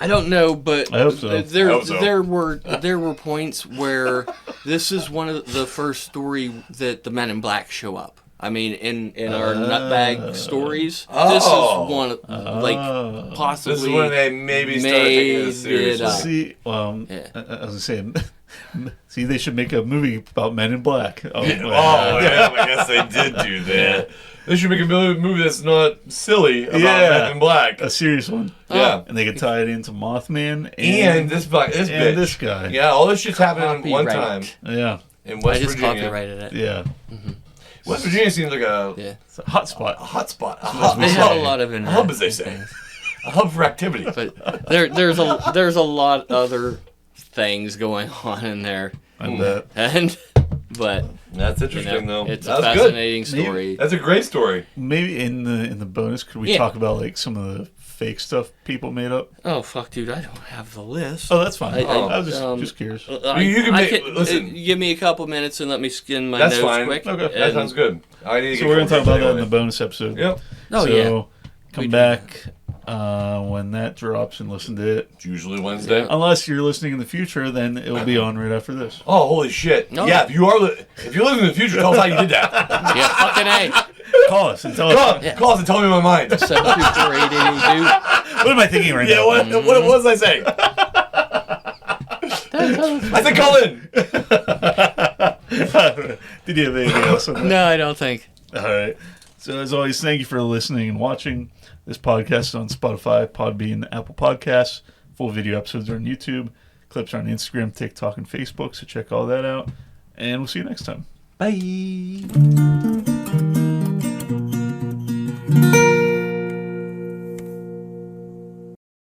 I don't know, but I hope so. There, I hope so. there were points where this is one of the first story that the Men in Black show up. I mean, in our nutbag stories, this Oh. is one of, possibly. This is when they maybe started taking this made it seriously. up. See, Yeah. I was going to say, See, they should make a movie about Men in Black. Oh, Yeah, I guess they did do that. They should make a movie that's not silly about Men in Black. A serious one. Yeah. And they could tie it into Mothman And this bitch. and this guy. Yeah, all this shit's happening at one time. Yeah. In West I just Virginia. copyrighted it. Yeah. West Virginia seems like It's a hot spot. a hot spot. A They hub. have a lot of A hub, as they say. A hub for activity. But there's a lot other things going on in there, I bet. and but That's interesting, though. it's That a was fascinating good. story. That's a great story. Maybe in the bonus, could we talk about like some of the fake stuff people made up? Oh fuck, dude, I don't have the list. Oh, that's fine. I was just curious. You can listen. Give me a couple minutes and let me skin my That's nose fine. quick. Okay. That sounds good. I need to So get we're gonna talk about that in anyway. the bonus episode. Yep. Oh, so yeah. come We do. back when that drops and listen to it. It's usually Wednesday. Unless you're listening in the future, then it'll be on right after this. Oh, holy shit. No. Yeah, if you're living in the future, tell us how you did that. Yeah, fucking A. Call us and tell us. Call us and tell me my mind. 724-882. What am I thinking right Yeah, now? what was I saying? I said call in. Did you have anything else on that? No, I don't think. All right. So as always, thank you for listening and watching. This podcast is on Spotify, Podbean, Apple Podcasts. Full video episodes are on YouTube. Clips are on Instagram, TikTok, and Facebook. So check all that out. And we'll see you next time. Bye.